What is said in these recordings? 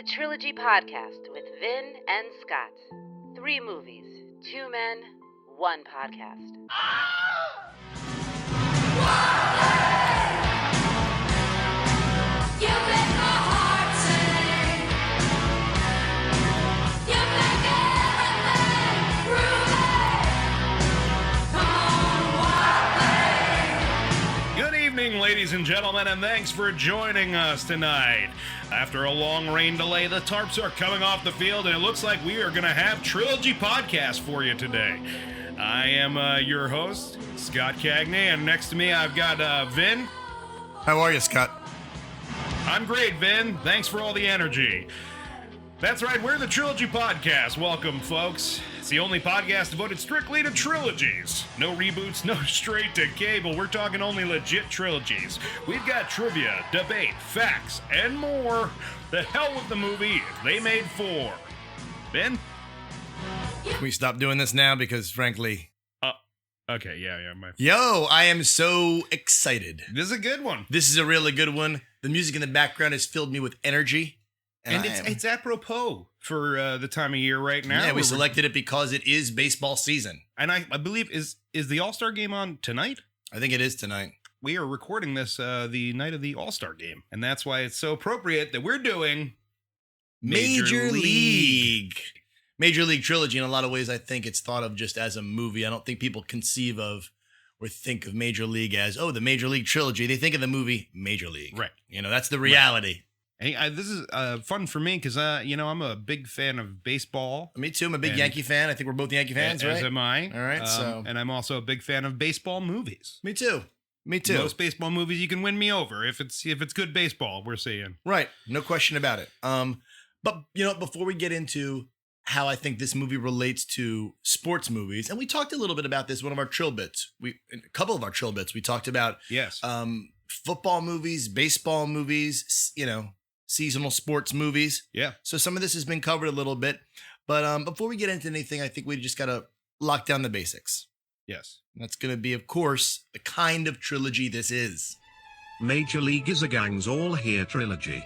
The Trilogy Podcast with Vin and Scott. 3 movies, 2 men, 1 podcast. You make my heart sing. You make everything groovy. Come on, Good evening, ladies and gentlemen, and thanks for joining us tonight. After a long rain delay, the tarps are coming off the field, and it looks like we are going to have Trilogy Podcast for you today. I am your host, Scott Cagney, and next to me I've got Vin. How are you, Scott? I'm great, Vin. Thanks for all the energy. That's right, we're the Trilogy Podcast. Welcome, folks. It's the only podcast devoted strictly to trilogies. No reboots, no straight to cable. We're talking only legit trilogies. We've got trivia, debate, facts, and more. The hell with the movie if they made 4. Vin? Can we stop doing this now? Because frankly... Okay, yeah. Yo, I am so excited. This is a good one. This is a really good one. The music in the background has filled me with energy. And it's apropos for the time of year right now. Yeah, we selected it because it is baseball season. And I believe, is the All-Star game on tonight? I think it is tonight. We are recording this the night of the All-Star game. And that's why it's so appropriate that we're doing Major League. Major League Trilogy, in a lot of ways, I think it's thought of just as a movie. I don't think people conceive of or think of Major League as, oh, the Major League Trilogy. They think of the movie Major League. Right. You know, that's the reality. Right. Hey, this is fun for me because, I'm a big fan of baseball. Me too. I'm a big Yankee fan. I think we're both Yankee fans, right? As am I. All right, And I'm also a big fan of baseball movies. Me too. Most baseball movies, you can win me over if it's good baseball. We're seeing right, no question about it. But before we get into how I think this movie relates to sports movies, and we talked a little bit about this. One of our trill bits, a couple of our trill bits, we talked about football movies, baseball movies, seasonal sports movies. Yeah. So some of this has been covered a little bit, but before we get into anything, I think we just gotta lock down the basics. Yes. That's going to be, of course, the kind of trilogy this is. Major League is a Gangs All Here trilogy.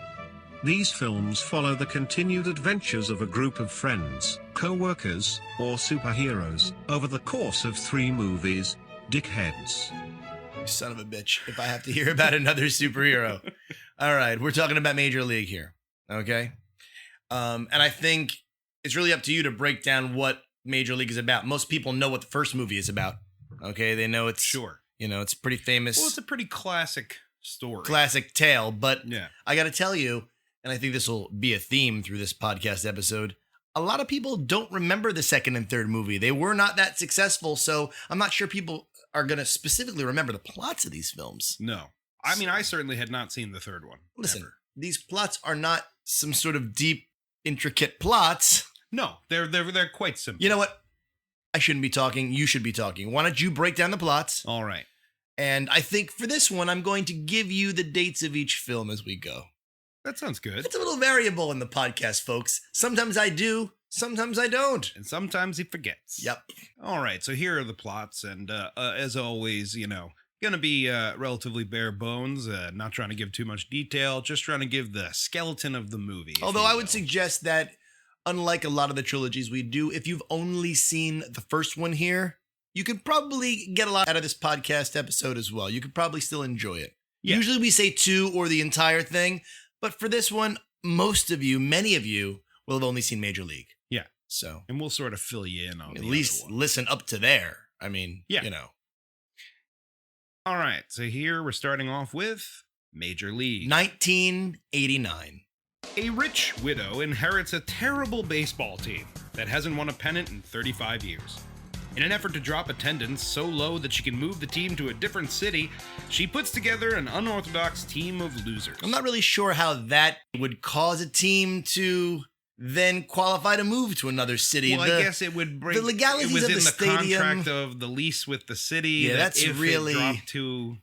These films follow the continued adventures of a group of friends, co-workers, or superheroes, over the course of 3 movies, Dickheads. You son of a bitch, if I have to hear about another superhero. All right, we're talking about Major League here, okay? And I think it's really up to you to break down what Major League is about. Most people know what the first movie is about. Okay, they know it's it's pretty famous. Well, it's a pretty classic story, classic tale. But yeah, I got to tell you, and I think this will be a theme through this podcast episode. A lot of people don't remember the second and third movie. They were not that successful, so I'm not sure people are going to specifically remember the plots of these films. No, I mean I certainly had not seen the third one. Listen, ever. These plots are not some sort of deep, intricate plots. No, they're quite simple. You know what? I shouldn't be talking. You should be talking. Why don't you break down the plots? All right. And I think for this one, I'm going to give you the dates of each film as we go. That sounds good. It's a little variable in the podcast, folks. Sometimes I do, sometimes I don't. And sometimes he forgets. Yep. All right, so here are the plots. And as always, going to be relatively bare bones, not trying to give too much detail, just trying to give the skeleton of the movie. Although I would suggest that, unlike a lot of the trilogies we do, if you've only seen the first one here, you could probably get a lot out of this podcast episode as well. You could probably still enjoy it. Yeah. Usually we say 2 or the entire thing, but for this one, many of you will have only seen Major League. Yeah. So, and we'll sort of fill you in on at least listen up to there. I mean, All right, so here we're starting off with Major League. 1989. A rich widow inherits a terrible baseball team that hasn't won a pennant in 35 years. In an effort to drop attendance so low that she can move the team to a different city, she puts together an unorthodox team of losers. I'm not really sure how that would cause a team to then qualify to move to another city. Well, I guess it would bring the legalities it was of in the stadium. Contract of the lease with the city. Yeah, that's if really. It dropped to,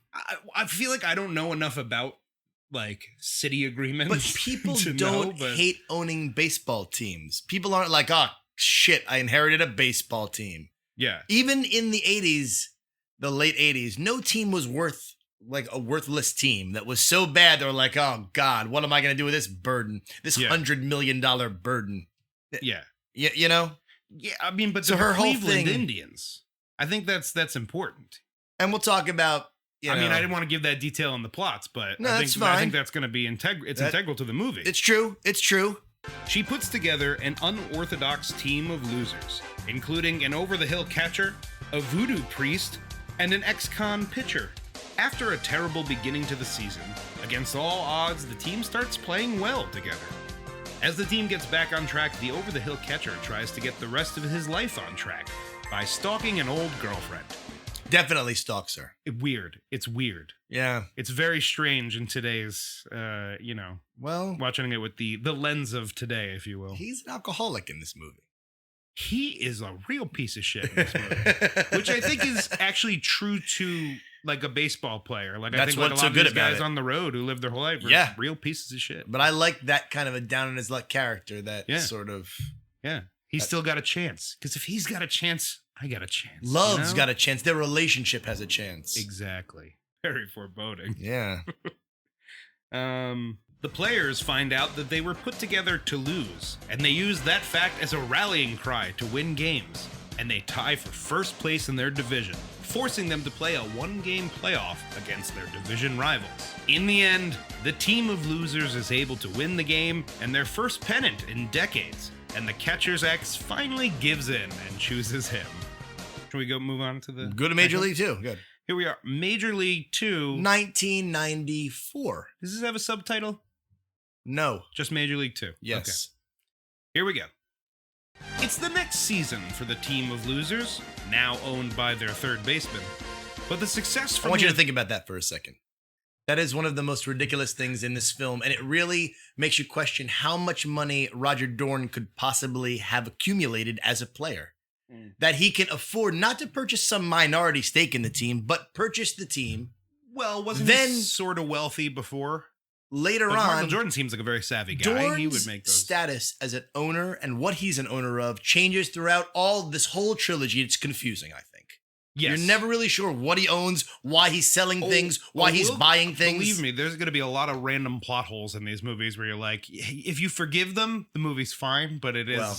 I feel like I don't know enough about city agreements. But people don't hate owning baseball teams. People aren't like, oh shit, I inherited a baseball team. Yeah. Even in the 80s, the late 80s, no team was worth like a worthless team that was so bad they were like, oh God, what am I going to do with this burden? This $100 million burden. Yeah. You know? Yeah, I mean, but So the her whole Cleveland thing- Indians, I think that's important. And we'll talk about, I mean, I didn't want to give that detail in the plots, but No, I that's think fine. that's going to be integral to the movie. It's true. It's true. She puts together an unorthodox team of losers, including an over-the-hill catcher, a voodoo priest, and an ex-con pitcher. After a terrible beginning to the season, against all odds, the team starts playing well together. As the team gets back on track, the over-the-hill catcher tries to get the rest of his life on track by stalking an old girlfriend. Definitely stalks her. Weird. It's weird. Yeah. It's very strange in today's, Well, watching it with the lens of today, if you will. he's an alcoholic in this movie. He is a real piece of shit in this movie, which I think is actually true to like a baseball player. Like I That's think like a what's lot so of good these about guys it. on the road who live their whole life are Yeah. real pieces of shit. But I like that kind of a down on his luck character that Yeah. sort of Yeah, he's still got a chance. Because if he's got a chance, I got a chance. love's got a chance. Their relationship has a chance. Exactly. Very foreboding. Yeah. The players find out that they were put together to lose, and they use that fact as a rallying cry to win games, and they tie for first place in their division, forcing them to play a one-game playoff against their division rivals. In the end, the team of losers is able to win the game and their first pennant in decades, and the catcher's ex finally gives in and chooses him. Should we move on to the... Go to Major League 2. Good. Here we are. Major League 2. 1994. Does this have a subtitle? No. Just Major League 2. Yes. Here we go. It's the next season for the team of losers, now owned by their third baseman. But the success I from want you the- to think about that for a second. That is one of the most ridiculous things in this film, and it really makes you question how much money Roger Dorn could possibly have accumulated as a player. That he can afford not to purchase some minority stake in the team, but purchase the team. Well, wasn't Then- he sort of wealthy before? Later But Michael on, Jordan seems like a very savvy guy. Dorn's He would make those. status as an owner and what he's an owner of changes throughout all this whole trilogy. It's confusing, I think. Yes. You're never really sure what he owns, why he's selling things, why he's Will, buying things. Believe me, there's going to be a lot of random plot holes in these movies where you're like, if you forgive them, the movie's fine, but it is... Well,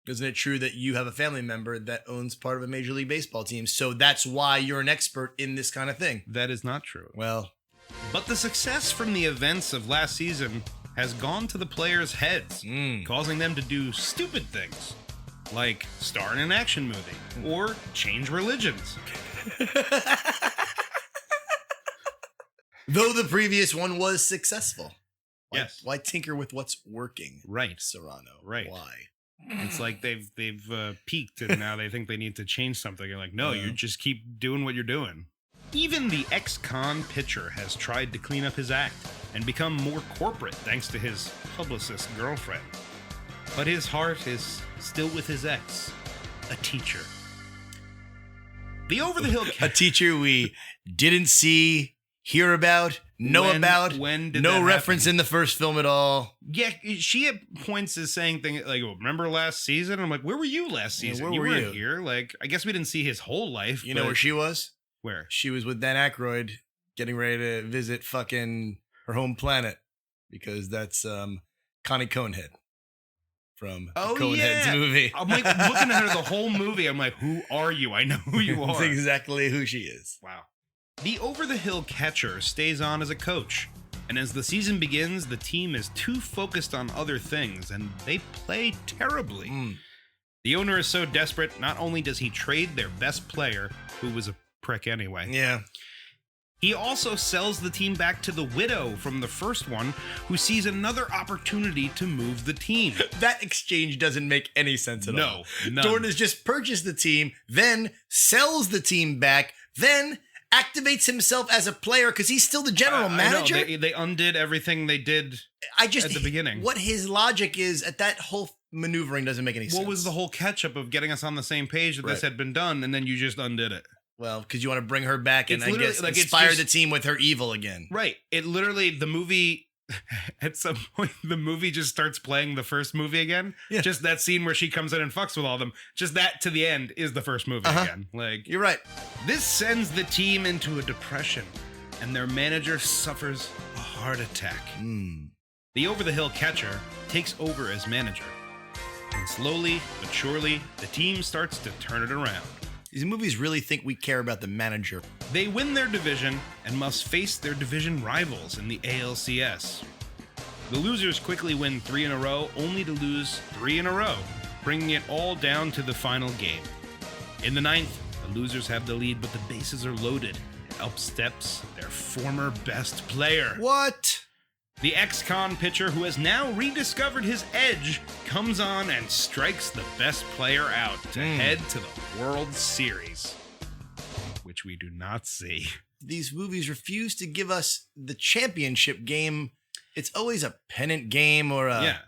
isn't it true that you have a family member that owns part of a Major League Baseball team? So that's why you're an expert in this kind of thing. That is not true. Well, But the success from the events of last season has gone to the players' heads, causing them to do stupid things, like star in an action movie or change religions. though the previous one was successful. Yes. Why tinker with what's working? Right. Serrano. Right. Why? It's like they've peaked and now they think they need to change something. You're like, no, you just keep doing what you're doing. Even the ex-con pitcher has tried to clean up his act and become more corporate thanks to his publicist girlfriend. But his heart is still with his ex, a teacher. The over-the-hill A teacher we didn't see, hear about, know about. When did no that reference happen? in the first film at all. Yeah, she at points is saying things like, oh, remember last season? I'm like, where were you last Yeah, season? where you were weren't you? here. Like, I guess we didn't see his whole life. You know but- where she was? Where? She was with Dan Aykroyd getting ready to visit fucking her home planet because that's Connie Conehead from Conehead's movie. I'm like looking at her the whole movie. I'm like, who are you? I know who you That's are. exactly who she is. Wow. The over-the-hill catcher stays on as a coach. And as the season begins, the team is too focused on other things, and they play terribly. The owner is so desperate, not only does he trade their best player, who was a prick anyway, Yeah. he also sells the team back to the widow from the first one, who sees another opportunity to move the team. That exchange doesn't make any sense at all. No, none. Dorn has just purchased the team, then sells the team back, then activates himself as a player because he's still the general manager. I know, they undid everything they did. I just at the beginning. What his logic is at that whole maneuvering doesn't make any sense. What was the whole catch-up of getting us on the same page that this Right. had been done, and then you just undid it? Well, because you want to bring her back and It's I literally guess like, it's inspire just- the team with her evil again. Right. It literally, the movie, at some point, the movie just starts playing the first movie again. Yeah. Just that scene where she comes in and fucks with all of them. Just that to the end is the first movie again. Like, You're right. this sends the team into a depression. and their manager suffers a heart attack. The over-the-hill catcher takes over as manager. And slowly but surely, the team starts to turn it around. These movies really think we care about the manager. They win their division and must face their division rivals in the ALCS. The losers quickly win 3 in a row, only to lose 3 in a row, bringing it all down to the final game. In the 9th, the losers have the lead, but the bases are loaded. Up steps their former best player. What? The ex-con pitcher, who has now rediscovered his edge, comes on and strikes the best player out to head to the World Series, which we do not see. These movies refuse to give us the championship game. It's always a pennant game or a... Yeah.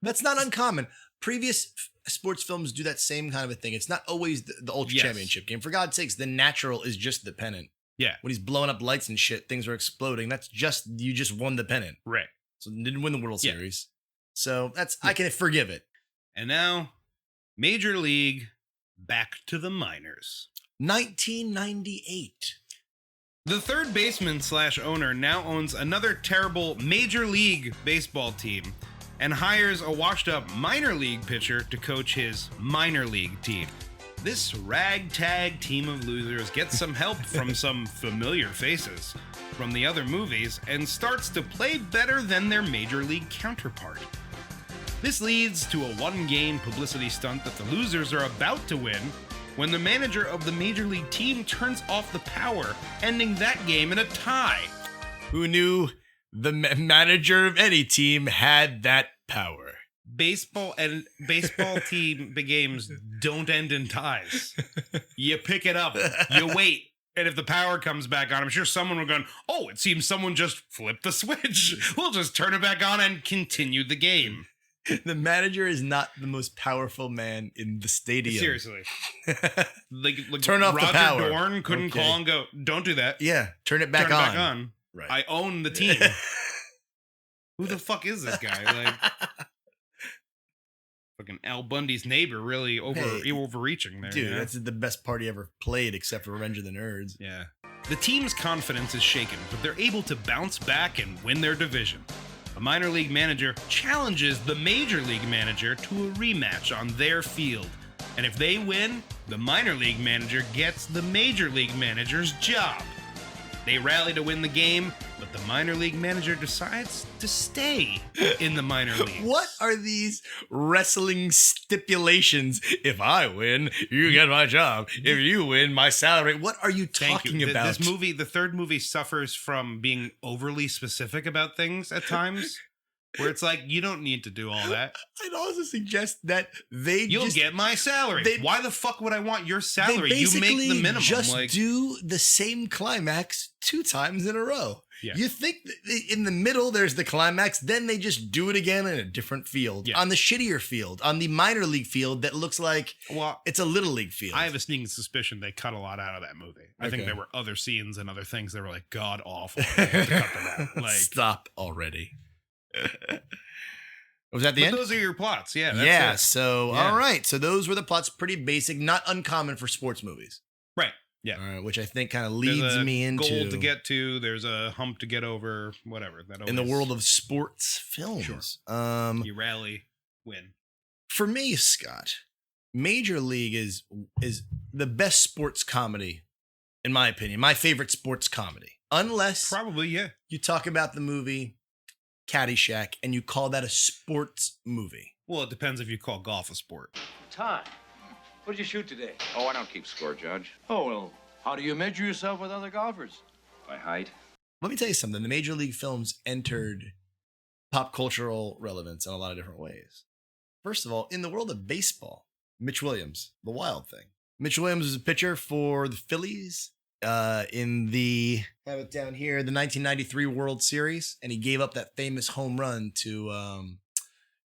That's not uncommon. Previous sports films do that same kind of a thing. It's not always the ultra championship game. For God's sakes, the natural is just the pennant. Yeah. When he's blowing up lights and shit, things are exploding. That's just, you just won the pennant. Right. So didn't win the World Series. So that's, I can forgive it. And now, Major League, back to the minors. 1998. The third baseman / owner now owns another terrible Major League Baseball team and hires a washed-up minor league pitcher to coach his minor league team. This ragtag team of losers gets some help from some familiar faces from the other movies and starts to play better than their major league counterpart. This leads to a one-game publicity stunt that the losers are about to win when the manager of the major league team turns off the power, ending that game in a tie. Who knew the manager of any team had that power? Baseball team games don't end in ties. You pick it up, you wait, and if the power comes back on, I'm sure someone will go, oh, it seems someone just flipped the switch. We'll just turn it back on and continue the game. The manager is not the most powerful man in the stadium. Seriously. like Turn off Roger the power. Dorn couldn't call and go, don't do that. Yeah, turn it back Turn on. it back on. Right. I own the team. Who the fuck is this guy? Like, fucking Al Bundy's neighbor, really overreaching there. Dude, you know? that's the best party ever played, except for Revenge of the Nerds. Yeah. The team's confidence is shaken, but they're able to bounce back and win their division. A minor league manager challenges the major league manager to a rematch on their field. And if they win, the minor league manager gets the major league manager's job. They rally to win the game, but the minor league manager decides to stay in the minor leagues. What are these wrestling stipulations? If I win, you get my job. If you win, my salary. What are you talking about? This movie, the third movie, suffers from being overly specific about things at times, where it's like, you don't need to do all that. I'd also suggest that You'll get my salary. Why the fuck would I want your salary? You make the minimum. Just do the same climax 2 times in a row. Yeah. You think that in the middle there's the climax, then they just do it again in a different field. Yeah. On the shittier field, on the minor league field that looks like it's a little league field. I have a sneaking suspicion they cut a lot out of that movie. I think Okay. there were other scenes and other things that were like god awful. They had to cut them out. Like, Stop already. Was that the but end? those are your plots. Yeah. That's Yeah. it. So, Yeah. all right. So those were the plots. Pretty basic, not uncommon for sports movies. Right. Yeah. All right, which I think kind of There's leads a me into goal to get to. There's a hump to get over. Whatever. That in the always- world of sports films. Sure. You rally, win. For me, Scott, Major League is the best sports comedy, in my opinion. My favorite sports comedy, unless Probably, yeah. you talk about the movie Caddyshack and you call that a sports movie. Well, it depends if you call golf a sport. Time. What did you shoot today? Oh, I don't keep score, Judge. Oh, well, how do you measure yourself with other golfers? By height. Let me tell you something. The Major League films entered pop cultural relevance in a lot of different ways. First of all, in the world of baseball, Mitch Williams, the Wild Thing. Mitch Williams was a pitcher for the Phillies in the, I have it down here, the 1993 World Series, and he gave up that famous home run to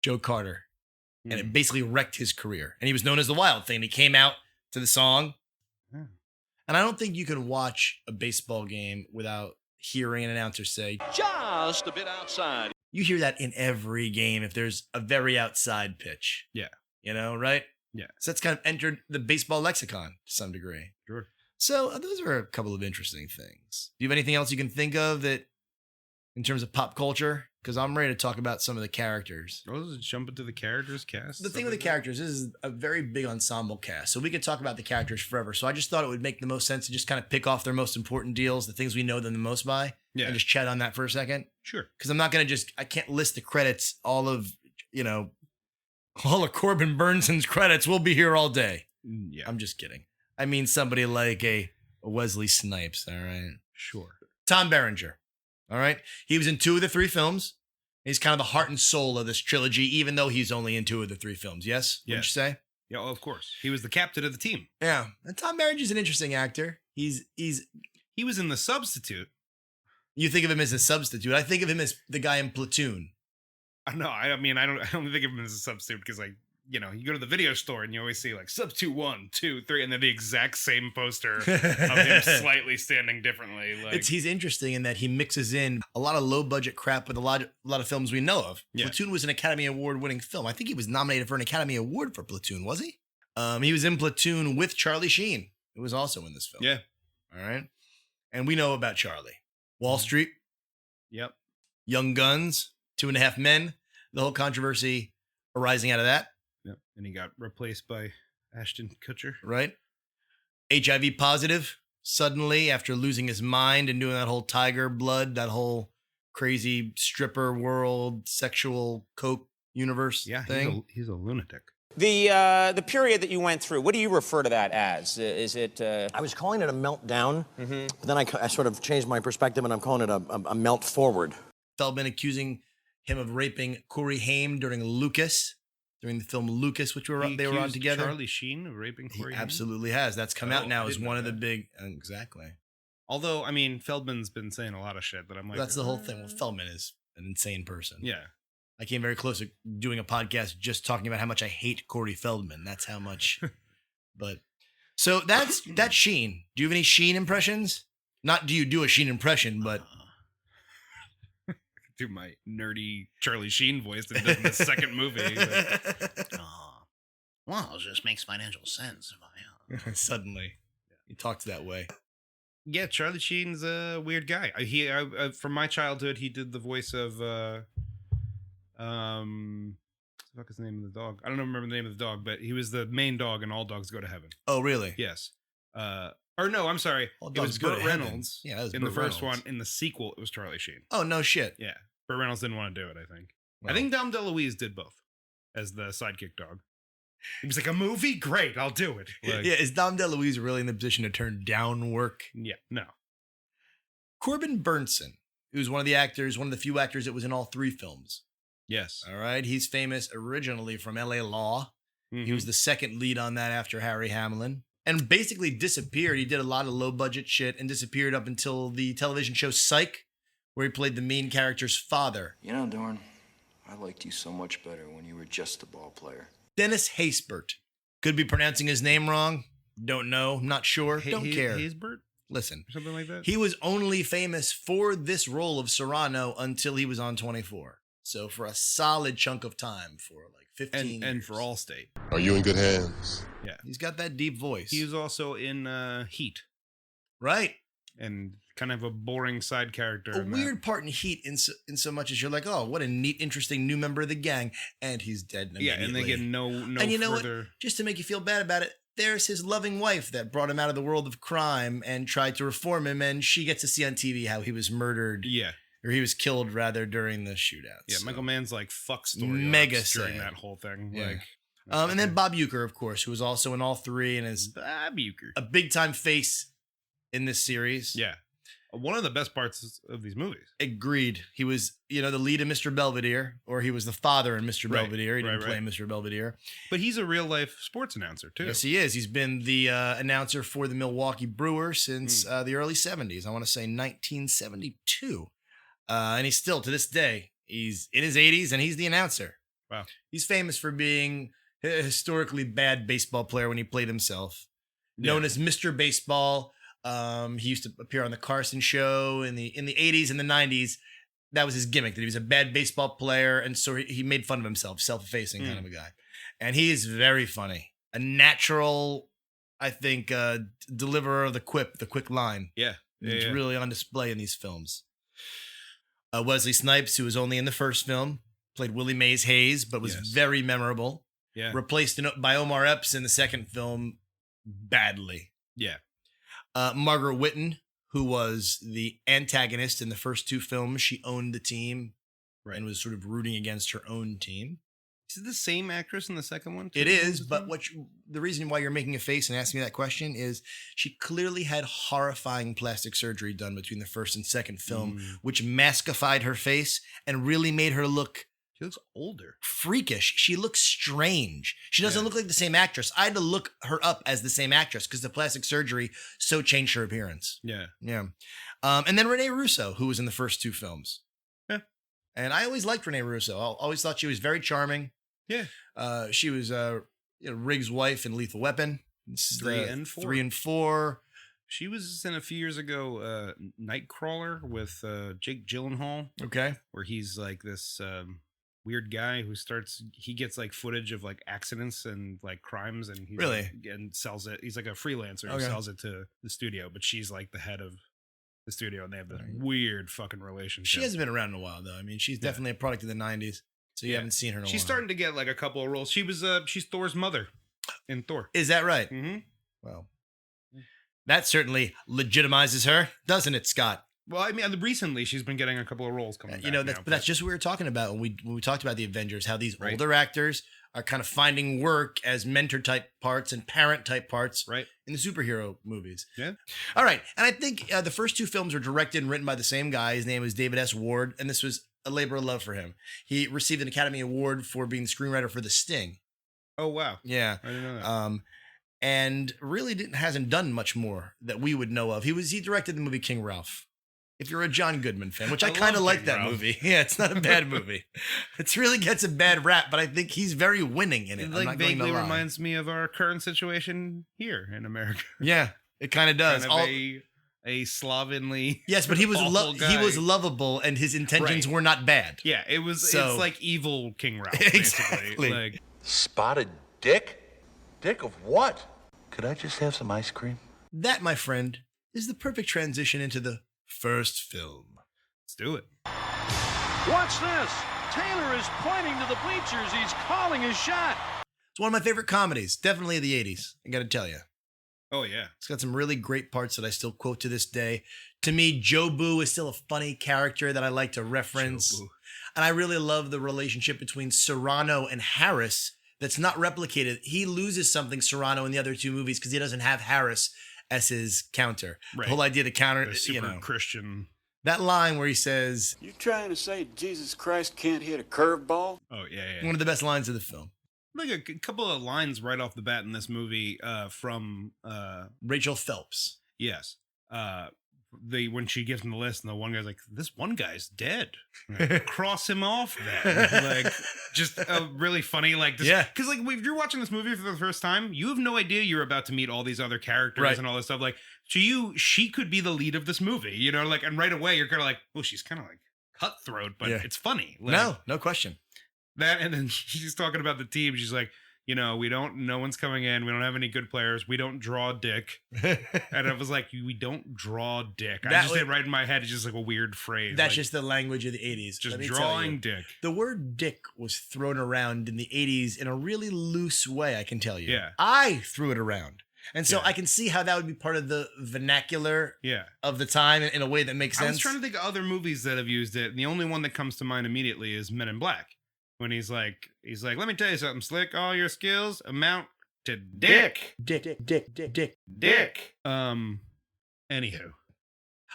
Joe Carter. And it basically wrecked his career. And he was known as the Wild Thing. He came out to the song. Hmm. And I don't think you can watch a baseball game without hearing an announcer say, Just a bit outside. you hear that in every game if there's a very outside pitch. Yeah. You know, right? Yeah. So that's kind of entered the baseball lexicon to some degree. Sure. So those are a couple of interesting things. Do you have anything else you can think of that, in terms of pop culture? Because I'm ready to talk about some of the characters. Let's jump into the characters cast. The thing with the characters is a very big ensemble cast, so we could talk about the characters forever. So I just thought it would make the most sense to just kind of pick off their most important deals, the things we know them the most by, and just chat on that for a second. Sure. Because I'm not going to I can't list the credits, all of Corbin Burnson's credits. We'll be here all day. Yeah. I'm just kidding. I mean somebody like a Wesley Snipes, all right? Sure. Tom Berenger, all right? He was in 2 of the 3 films. He's kind of the heart and soul of this trilogy, even though he's only in 2 of the 3 films. Yes? Wouldn't you say? Yeah, well, of course. He was the captain of the team. Yeah. And Tom Berenger's an interesting actor. He was in The Substitute. You think of him as a substitute. I think of him as the guy in Platoon. No, I don't think of him as a substitute because, like, you go to the video store and you always see like substitute 1, 2, 3, and then the exact same poster of him slightly standing differently. Like, He's interesting in that he mixes in a lot of low budget crap with a lot of films we know of. Yeah. Platoon was an Academy Award winning film. I think he was nominated for an Academy Award for Platoon, was he? He was in Platoon with Charlie Sheen, who was also in this film. Yeah. All right. And we know about Charlie. Wall Street. Yep. Young Guns, 2.5 Men, the whole controversy arising out of that. Yep. And he got replaced by Ashton Kutcher. Right. HIV positive suddenly after losing his mind and doing that whole Tiger Blood, that whole crazy stripper world, sexual coke universe thing. He's a lunatic. The period that you went through, what do you refer to that as? Is it... I was calling it a meltdown, but then I sort of changed my perspective and I'm calling it a melt forward. Feldman accusing him of raping Corey Haim during the film Lucas, which they were on together. Charlie Sheen of raping Corey Haim? Absolutely has. That's come out now as one of the big... Exactly. Although, I mean, Feldman's been saying a lot of shit that I'm like... That's the whole thing. Well, Feldman is an insane person. Yeah. I came very close to doing a podcast just talking about how much I hate Corey Feldman. That's how much. But so that's Sheen. Do you have any Sheen impressions? Not do you do a Sheen impression, but do my nerdy Charlie Sheen voice that did in the second movie. Well, it just makes financial sense. Suddenly, he talks that way. Yeah, Charlie Sheen's a weird guy. From my childhood, he did the voice of what the fuck is the name of the dog? I don't remember the name of the dog, but he was the main dog in All Dogs Go to Heaven. Oh, really? Yes. Or no, I'm sorry. It was Burt Reynolds. Yeah, that was in Burt the first Reynolds. one. In the sequel, it was Charlie Sheen. Oh, no shit. Yeah. Burt Reynolds didn't want to do it, I think. Well. I think Dom DeLuise did both as the sidekick dog. He was like, a movie? Great, I'll do it. Like, yeah, is Dom DeLuise really in the position to turn down work? Yeah, no. Corbin Burnson, who's one of the few actors that was in all 3 films. Yes. All right. He's famous originally from LA Law. Mm-hmm. He was the second lead on that after Harry Hamlin and basically disappeared. He did a lot of low budget shit and disappeared up until the television show Psych, where he played the main character's father. You know, Dorn, I liked you so much better when you were just a ball player. Dennis Haysbert. Could be pronouncing his name wrong. Don't know. Not sure. Don't care. Haysbert? Listen. Something like that? He was only famous for this role of Serrano until he was on 24. So for a solid chunk of time, for like 15 years. And for Allstate. Are you in good hands? Yeah. He's got that deep voice. He was also in Heat. Right. And kind of a boring side character. A weird part in Heat in so much as you're like, oh, what a neat, interesting new member of the gang. And he's dead immediately. Yeah, and they get no and you know further... what? Just to make you feel bad about it, there's his loving wife that brought him out of the world of crime and tried to reform him, and she gets to see on TV how he was murdered. Yeah. Or he was killed, rather, during the shootout. Yeah, so. Michael Mann's like fuck story Mega during sad. that whole thing. Yeah. Like, and then Bob Uecker, of course, who was also in all 3 and is Bob Uecker, a big-time face in this series. Yeah. One of the best parts of these movies. Agreed. He was, the lead in Mr. Belvedere, or he was the father in Mr. Belvedere. He didn't play Mr. Belvedere. But he's a real-life sports announcer, too. Yes, he is. He's been the announcer for the Milwaukee Brewers since the early 70s. I want to say 1972. And he's still, to this day, he's in his 80s, and he's the announcer. Wow. He's famous for being a historically bad baseball player when he played himself. Known as Mr. Baseball. He used to appear on the Carson Show in the 80s and the 90s. That was his gimmick, that he was a bad baseball player, and so he made fun of himself, self-effacing kind of a guy. And he is very funny. A natural, I think, deliverer of the quick line. Yeah. It's really on display in these films. Wesley Snipes, who was only in the first film, played Willie Mays Hayes, but was very memorable. Yeah. Replaced by Omar Epps in the second film badly. Yeah. Margaret Whitten, who was the antagonist in the first two films, she owned the team and was sort of rooting against her own team. Is it the same actress in the second one? It is, but the reason why you're making a face and asking me that question is she clearly had horrifying plastic surgery done between the first and second film, which maskified her face and really made her look... She looks older. Freakish. She looks strange. She doesn't look like the same actress. I had to look her up as the same actress because the plastic surgery so changed her appearance. Yeah. Yeah. And then Renee Russo, who was in the first two films. Yeah. And I always liked Renee Russo. I always thought she was very charming. Yeah. She was Riggs' wife in Lethal Weapon. This is 3 and 4. 3 and 4. She was in a few years ago, Nightcrawler with Jake Gyllenhaal. Okay. Where he's like this weird guy who he gets like footage of like accidents and like crimes and he's and sells it. He's like a freelancer who sells it to the studio, but she's like the head of the studio and they have this weird fucking relationship. She hasn't been around in a while though. I mean, she's definitely a product of the 90s. So you haven't seen her in a while. She's starting to get like a couple of roles. She's Thor's mother in Thor. Is that right? Mm-hmm. Well, that certainly legitimizes her, doesn't it, Scott? Well, I mean, recently she's been getting a couple of roles coming back. But that's just what we were talking about when we talked about the Avengers, how these older actors are kind of finding work as mentor type parts and parent type parts in the superhero movies. Yeah. All right. And I think the first two films were directed and written by the same guy. His name was David S. Ward, and this was a labor of love for him. He received an Academy Award for being the screenwriter for The Sting. Oh, wow. Yeah. I didn't know that. And really hasn't done much more that we would know of. He directed the movie King Ralph. If you're a John Goodman fan, which I kind of like that movie. Yeah, it's not a bad movie. It really gets a bad rap, but I think he's very winning in it. It like vaguely reminds me of our current situation here in America. Yeah, it kind of does. Kind of a slovenly. Yes, but he was he was lovable, and his intentions were not bad. Yeah, it was. It's like evil King Ralph, basically. Exactly. Like, Spotted dick? Dick of what? Could I just have some ice cream? That, my friend, is the perfect transition into the first film. Let's do it. Watch this. Taylor is pointing to the bleachers. He's calling his shot. It's one of my favorite comedies, definitely of the 80s, I got to tell you. Oh, yeah. It's got some really great parts that I still quote to this day. To me, Jobu is still a funny character that I like to reference. Jobu. And I really love the relationship between Serrano and Harris that's not replicated. He loses something, Serrano, in the other two movies because he doesn't have Harris as his counter. Right. The whole idea of the counter, The super Christian. That line where he says... You trying to say Jesus Christ can't hit a curveball? Oh, yeah. One of the best lines of the film. Like a couple of lines right off the bat in this movie from Rachel Phelps. Yes. When she gives him the list and the one guy's like, this one guy's dead. Like, cross him off then. Like, just really funny. Like, because like if you're watching this movie for the first time, you have no idea you're about to meet all these other characters and all this stuff. Like, to you, she could be the lead of this movie, you know, like, and right away you're kind of like, well, she's kind of like cutthroat, but it's funny. Like, no question. That, and then she's talking about the team. She's like, you know, no one's coming in. We don't have any good players. We don't draw dick. And I was like, we don't draw dick. I just did right in my head. It's just like a weird phrase. That's like, just the language of the 80s. Just drawing dick. The word dick was thrown around in the 80s in a really loose way, I can tell you. Yeah. I threw it around. And so I can see how that would be part of the vernacular of the time in a way that makes sense. I was trying to think of other movies that have used it. And the only one that comes to mind immediately is Men in Black. When he's like, let me tell you something, Slick. All your skills amount to dick. Dick. Anywho.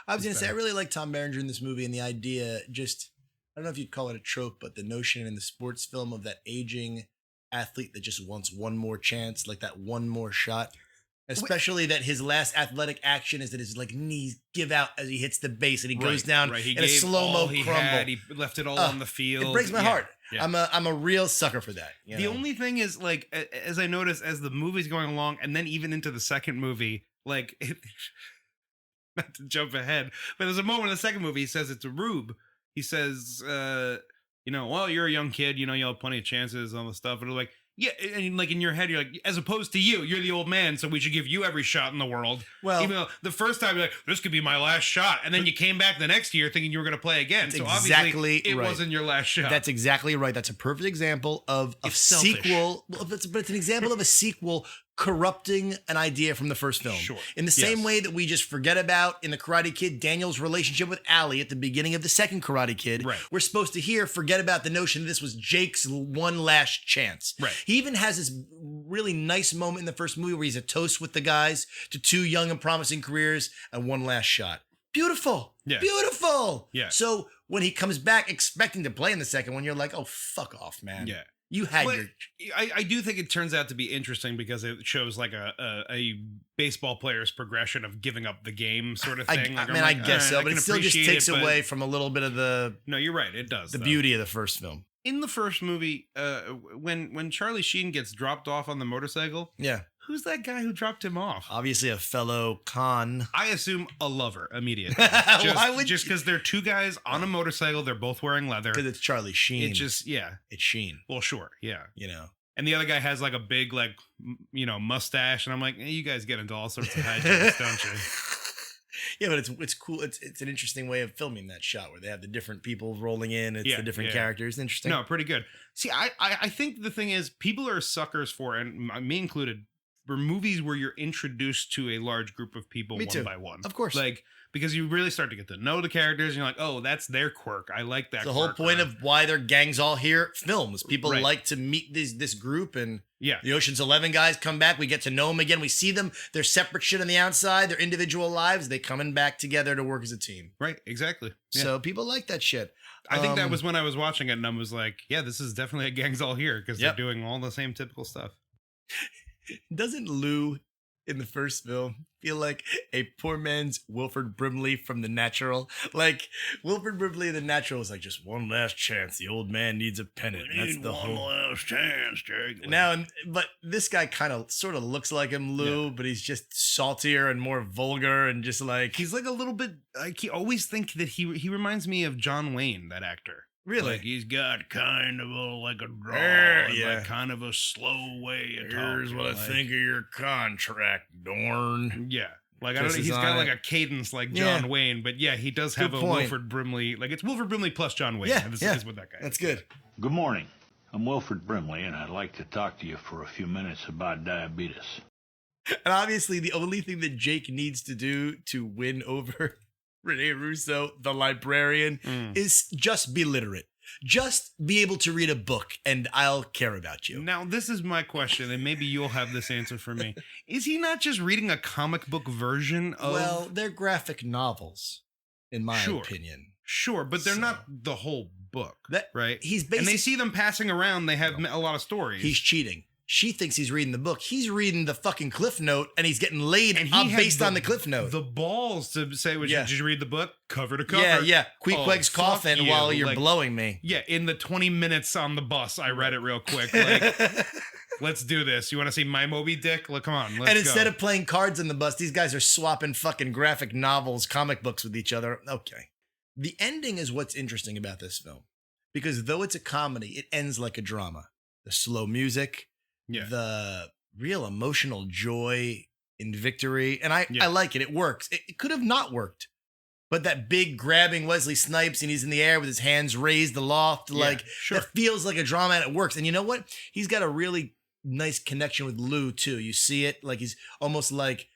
I was going to say, I really like Tom Berenger in this movie and the idea just, I don't know if you'd call it a trope, but the notion in the sports film of that aging athlete that just wants one more chance, like that one more shot. Especially that his last athletic action is that his like knees give out as he hits the base and he goes down in a slow-mo crumble. He left it all on the field. It breaks my heart. Yeah. I'm a real sucker for that. The only thing is, like, as I noticed as the movie's going along, and then even into the second movie, like, not to jump ahead, but there's a moment in the second movie he says it to Rube. He says, you know, well, you're a young kid, you know, you'll have plenty of chances, all this stuff. And like, Yeah, and like in your head, you're like, as opposed to you're the old man, so we should give you every shot in the world. Well, even though the first time you're like, this could be my last shot, and then you came back the next year thinking you were going to play again. So obviously, it wasn't your last shot. That's exactly right. That's a perfect example of a sequel. Well, but it's an example of a sequel corrupting an idea from the first film. Sure. In the same way that we just forget about in the Karate Kid Daniel's relationship with Allie at the beginning of the second Karate Kid. Right. We're supposed to forget about the notion that this was Jake's one last chance. Right. He even has this really nice moment in the first movie where he's a toast with the guys to 2 young and promising careers and one last shot. Beautiful. Yeah. Beautiful. Yeah. So when he comes back expecting to play in the second one, you're like, oh, fuck off, man. Yeah. You had But your... I do think it turns out to be interesting because it shows like a baseball player's progression of giving up the game sort of thing. I guess so, but it still just takes away from a little bit of the... No, you're right. It does. The beauty of the first film. In the first movie, when Charlie Sheen gets dropped off on the motorcycle, yeah, who's that guy who dropped him off? Obviously a fellow con. I assume a lover immediately. Why would just because they're 2 guys on a motorcycle, they're both wearing leather. Because it's Charlie Sheen. It's Sheen. Well, sure, yeah. You know. And the other guy has like a big mustache, and I'm like, you guys get into all sorts of hijinks, don't you? Yeah, but it's cool. It's an interesting way of filming that shot where they have the different people rolling in. It's the different characters. Interesting. No, pretty good. See, I think the thing is, people are suckers for, and me included, for movies where you're introduced to a large group of people one by one. Of course. Like, because you really start to get to know the characters, and you're like, oh, that's their quirk. I like that. The whole point of why their gangs all here films. People Right. like to meet this group, and Yeah. the Ocean's 11 guys come back. We get to know them again. We see them. They're separate shit on the outside. Their individual lives. They coming back together to work as a team. Right, exactly. Yeah. So people like that shit. I think that was when I was watching it, and I was like, yeah, this is definitely a Gangs All Here, because they're doing all the same typical stuff. Doesn't Lou in the first film feel like a poor man's Wilford Brimley from The Natural? Like, Wilford Brimley in The Natural is like, just one last chance. The old man needs a pennant. That's the whole last chance, Jake. Now, but this guy kind of sort of looks like him, Lou, but he's just saltier and more vulgar and just like... He's like a little bit, like, he always think that he reminds me of John Wayne, that actor. Really? Like he's got kind of like a draw, like kind of a slow way of talking. Here's what I think of your contract, Dorn. Yeah. Like, I don't know, he's got like a cadence like John Wayne, but yeah, he does have a Wilford Brimley. Like, it's Wilford Brimley plus John Wayne. Yeah, This is what that guy That's is. good. Good morning. I'm Wilford Brimley, and I'd like to talk to you for a few minutes about diabetes. And obviously, the only thing that Jake needs to do to win over Rene Russo, the librarian, is just be literate. Just be able to read a book, and I'll care about you. Now, this is my question, and maybe you'll have this answer for me. Is he not just reading a comic book version of... Well, they're graphic novels, in my opinion. Sure, but they're not the whole book, right? He's basically... And they see them passing around, they have a lot of stories. He's cheating. She thinks he's reading the book. He's reading the fucking Cliff Note, and he's getting laid based on the Cliff Note. The balls to say, did you read the book? Cover to cover. Yeah. Queequeg's coughing while you're blowing me. Yeah, in the 20 minutes on the bus, I read it real quick. Like, let's do this. You want to see my Moby Dick? Look, come on, let's And instead of playing cards in the bus, these guys are swapping fucking graphic novels, comic books with each other. Okay. The ending is what's interesting about this film. Because though it's a comedy, it ends like a drama. The slow music... Yeah. The real emotional joy in victory. And I like it. It works. It could have not worked. But that big grabbing Wesley Snipes and he's in the air with his hands raised aloft. That feels like a drama and it works. And you know what? He's got a really nice connection with Lou too. You see it like he's almost like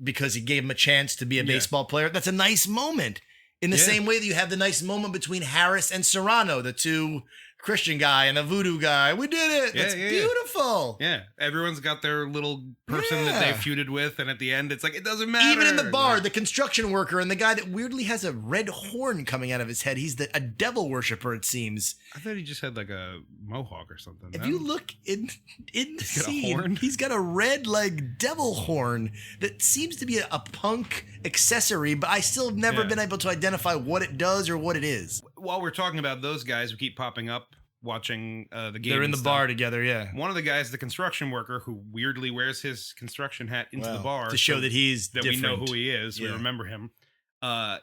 because he gave him a chance to be a baseball player. That's a nice moment. In the same way that you have the nice moment between Harris and Serrano, the two Christian guy and the voodoo guy. We did it. That's beautiful. Yeah. Everyone's got their little person that they feuded with. And at the end, it's like, it doesn't matter. Even in the bar, the construction worker and the guy that weirdly has a red horn coming out of his head. He's a devil worshiper, it seems. I thought he just had like a mohawk or something. If you look in the scene, he's got a red like devil horn that seems to be a punk accessory, but I still have never been able to identify what it does or what it is. While we're talking about those guys who keep popping up watching the game, they're in the bar together. Yeah, one of the guys, the construction worker, who weirdly wears his construction hat into the bar to show that he's different. We know who he is. We remember him.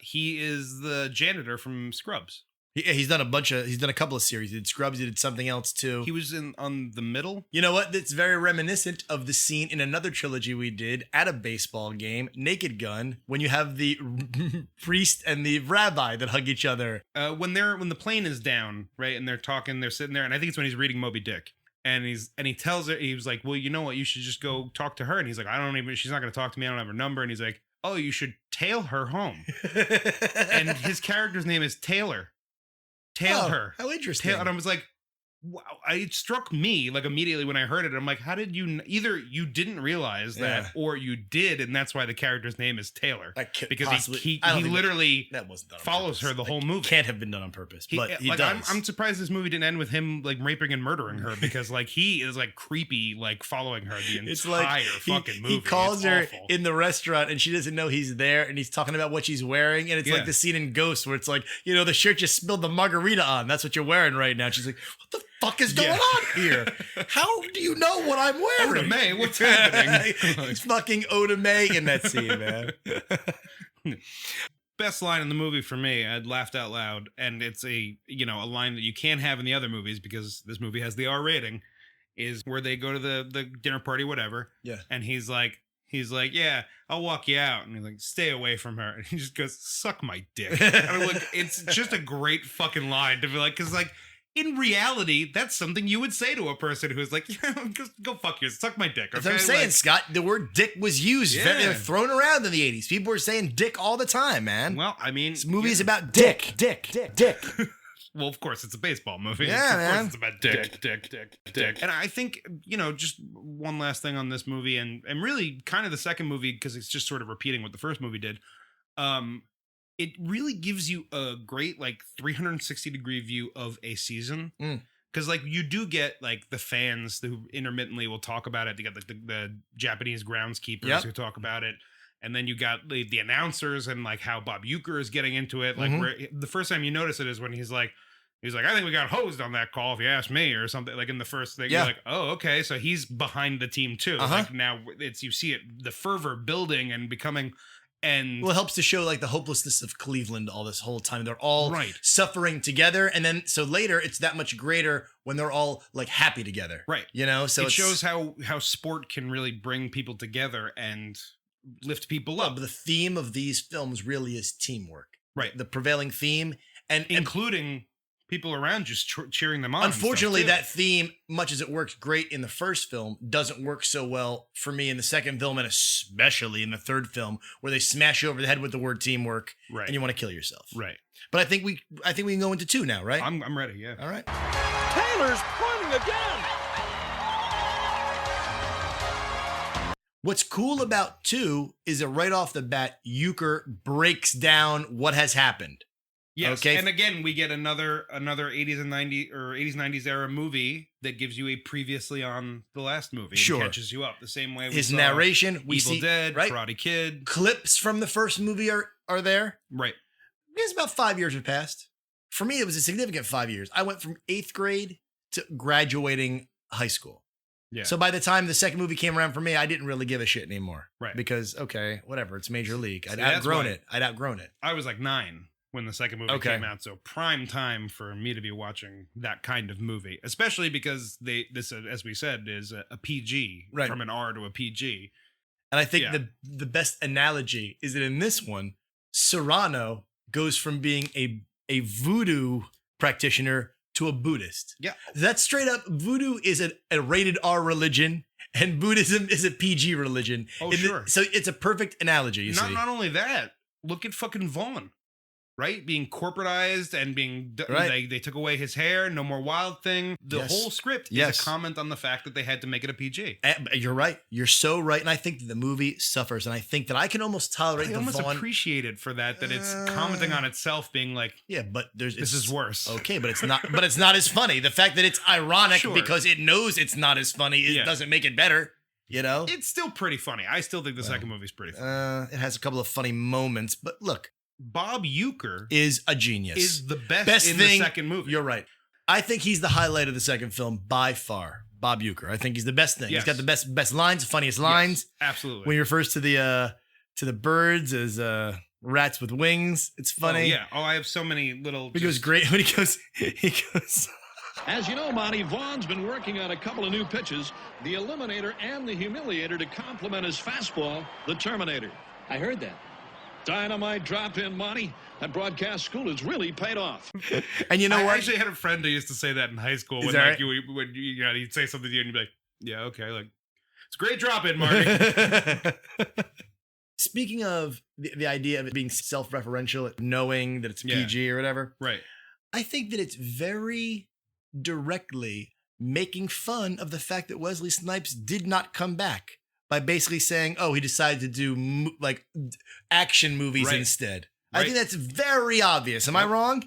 He is the janitor from Scrubs. He's done a couple of series. He did Scrubs. He did something else too. He was on The Middle. You know what? That's very reminiscent of the scene in another trilogy we did at a baseball game, Naked Gun, when you have the priest and the rabbi that hug each other. When the plane is down, right, and they're talking, they're sitting there, and I think it's when he's reading Moby Dick. And he tells her, he was like, well, you know what? You should just go talk to her. And he's like, she's not going to talk to me. I don't have her number. And he's like, oh, you should tail her home. And his character's name is Taylor. Tail her. How interesting. And I was like, wow. It struck me like immediately when I heard it. I'm like, how did you either you didn't realize that or you did, and that's why the character's name is Taylor, because he literally that wasn't done on follows purpose. her the whole movie. Can't have been done on purpose, but he does. I'm surprised this movie didn't end with him like raping and murdering her, because like he is like creepy, like following her the entire fucking movie. He calls her awful. in the restaurant and she doesn't know he's there, and he's talking about what she's wearing, and it's like the scene in Ghost where it's like, the shirt you spilled the margarita on, that's what you're wearing right now. And she's like, what the fuck is going on here? How do you know what I'm wearing? Oda Mae, what's happening? He's fucking Oda Mae in that scene, man. Best line in the movie for me, I laughed out loud, and it's a line that you can't have in the other movies because this movie has the R rating, is where they go to the dinner party, whatever. Yeah. And he's like, yeah, I'll walk you out. And he's like, stay away from her. And he just goes, suck my dick. I mean, like, it's just a great fucking line to be like, because like, in reality, that's something you would say to a person who's like, just go fuck yourself, suck my dick. Okay? That's what I'm saying, Scott. The word dick was used. They were thrown around in the 80s. People were saying dick all the time, man. Well, I mean, this movie is about dick. Well, of course, it's a baseball movie. Yeah, of man. course it's about dick. And I think, just one last thing on this movie, and really kind of the second movie, because it's just sort of repeating what the first movie did. It really gives you a great, like, 360-degree view of a season. Because, like, you do get, like, the fans who intermittently will talk about it. You got, like, the Japanese groundskeepers who talk about it. And then you got the announcers and, like, how Bob Uecker is getting into it. Like, where the first time you notice it is when he's like, I think we got hosed on that call, if you ask me, or something. Like, in the first thing, you're like, oh, okay. So he's behind the team, too. Like, now you see it, the fervor building and becoming... And it helps to show like the hopelessness of Cleveland all this whole time. They're all suffering together, and then so later it's that much greater when they're all like happy together. Right. So it shows how sport can really bring people together and lift people up. But the theme of these films really is teamwork. Right. The prevailing theme, and including people around just cheering them on. Unfortunately, that theme, much as it works great in the first film, doesn't work so well for me in the second film, and especially in the third film, where they smash you over the head with the word teamwork, and you want to kill yourself. Right. But I think we can go into 2 now, right? I'm ready. Yeah. All right. Taylor's pointing again. What's cool about 2 is that right off the bat, Uecker breaks down what has happened. Yes, okay. And again, we get another 80s and 90s or 80s 90s era movie that gives you a previously on the last movie. Sure, and catches you up the same way. His narration, we Evil see Dead, Karate Kid, clips from the first movie are there. Right. It's about 5 years have passed. For me, it was a significant 5 years. I went from 8th grade to graduating high school. Yeah. So by the time the second movie came around for me, I didn't really give a shit anymore. Right. Because okay, whatever, it's Major League. I'd outgrown it. I was like 9. When the second movie came out, so prime time for me to be watching that kind of movie, especially because this, as we said, is a PG, from an R to a PG. And I think the best analogy is that in this one, Serrano goes from being a voodoo practitioner to a Buddhist. Yeah, that's straight up. Voodoo is a rated R religion, and Buddhism is a PG religion. Oh, sure. So it's a perfect analogy. You see. Not only that, look at fucking Vaughn. Right? Being corporatized and being... They took away his hair, no more Wild Thing. The whole script is a comment on the fact that they had to make it a PG. You're right. You're so right. And I think that the movie suffers. And I think that I can almost tolerate I almost appreciate it for that it's commenting on itself, being like... Yeah, but this is worse. Okay, but it's not But it's not as funny. The fact that it's ironic because it knows it's not as funny, it doesn't make it better. It's still pretty funny. I still think the second movie's pretty funny. It has a couple of funny moments. But look... Bob Uecker is a genius. Is the best in the second movie. You're right. I think he's the highlight of the second film by far. Bob Uecker. I think he's the best thing. Yes. He's got the best lines, funniest lines. Yes, absolutely. When he refers to the birds as Rats with Wings. It's funny. Oh, yeah. Oh, I have so many little. He goes great when he goes. As you know, Monty, Vaughn's been working on a couple of new pitches, the Eliminator and the Humiliator, to complement his fastball, the Terminator. I heard that. Dynamite drop in, Monty. That broadcast school has really paid off. And you know what? I actually had a friend who used to say that in high school. When, like, when he'd say something to you and you'd be like, yeah, okay. Like, it's a great drop in, Marty. Speaking of the idea of it being self-referential, knowing that it's PG or whatever. Right. I think that it's very directly making fun of the fact that Wesley Snipes did not come back by basically saying, oh, he decided to do action movies instead. Right. I think that's very obvious. Am I wrong?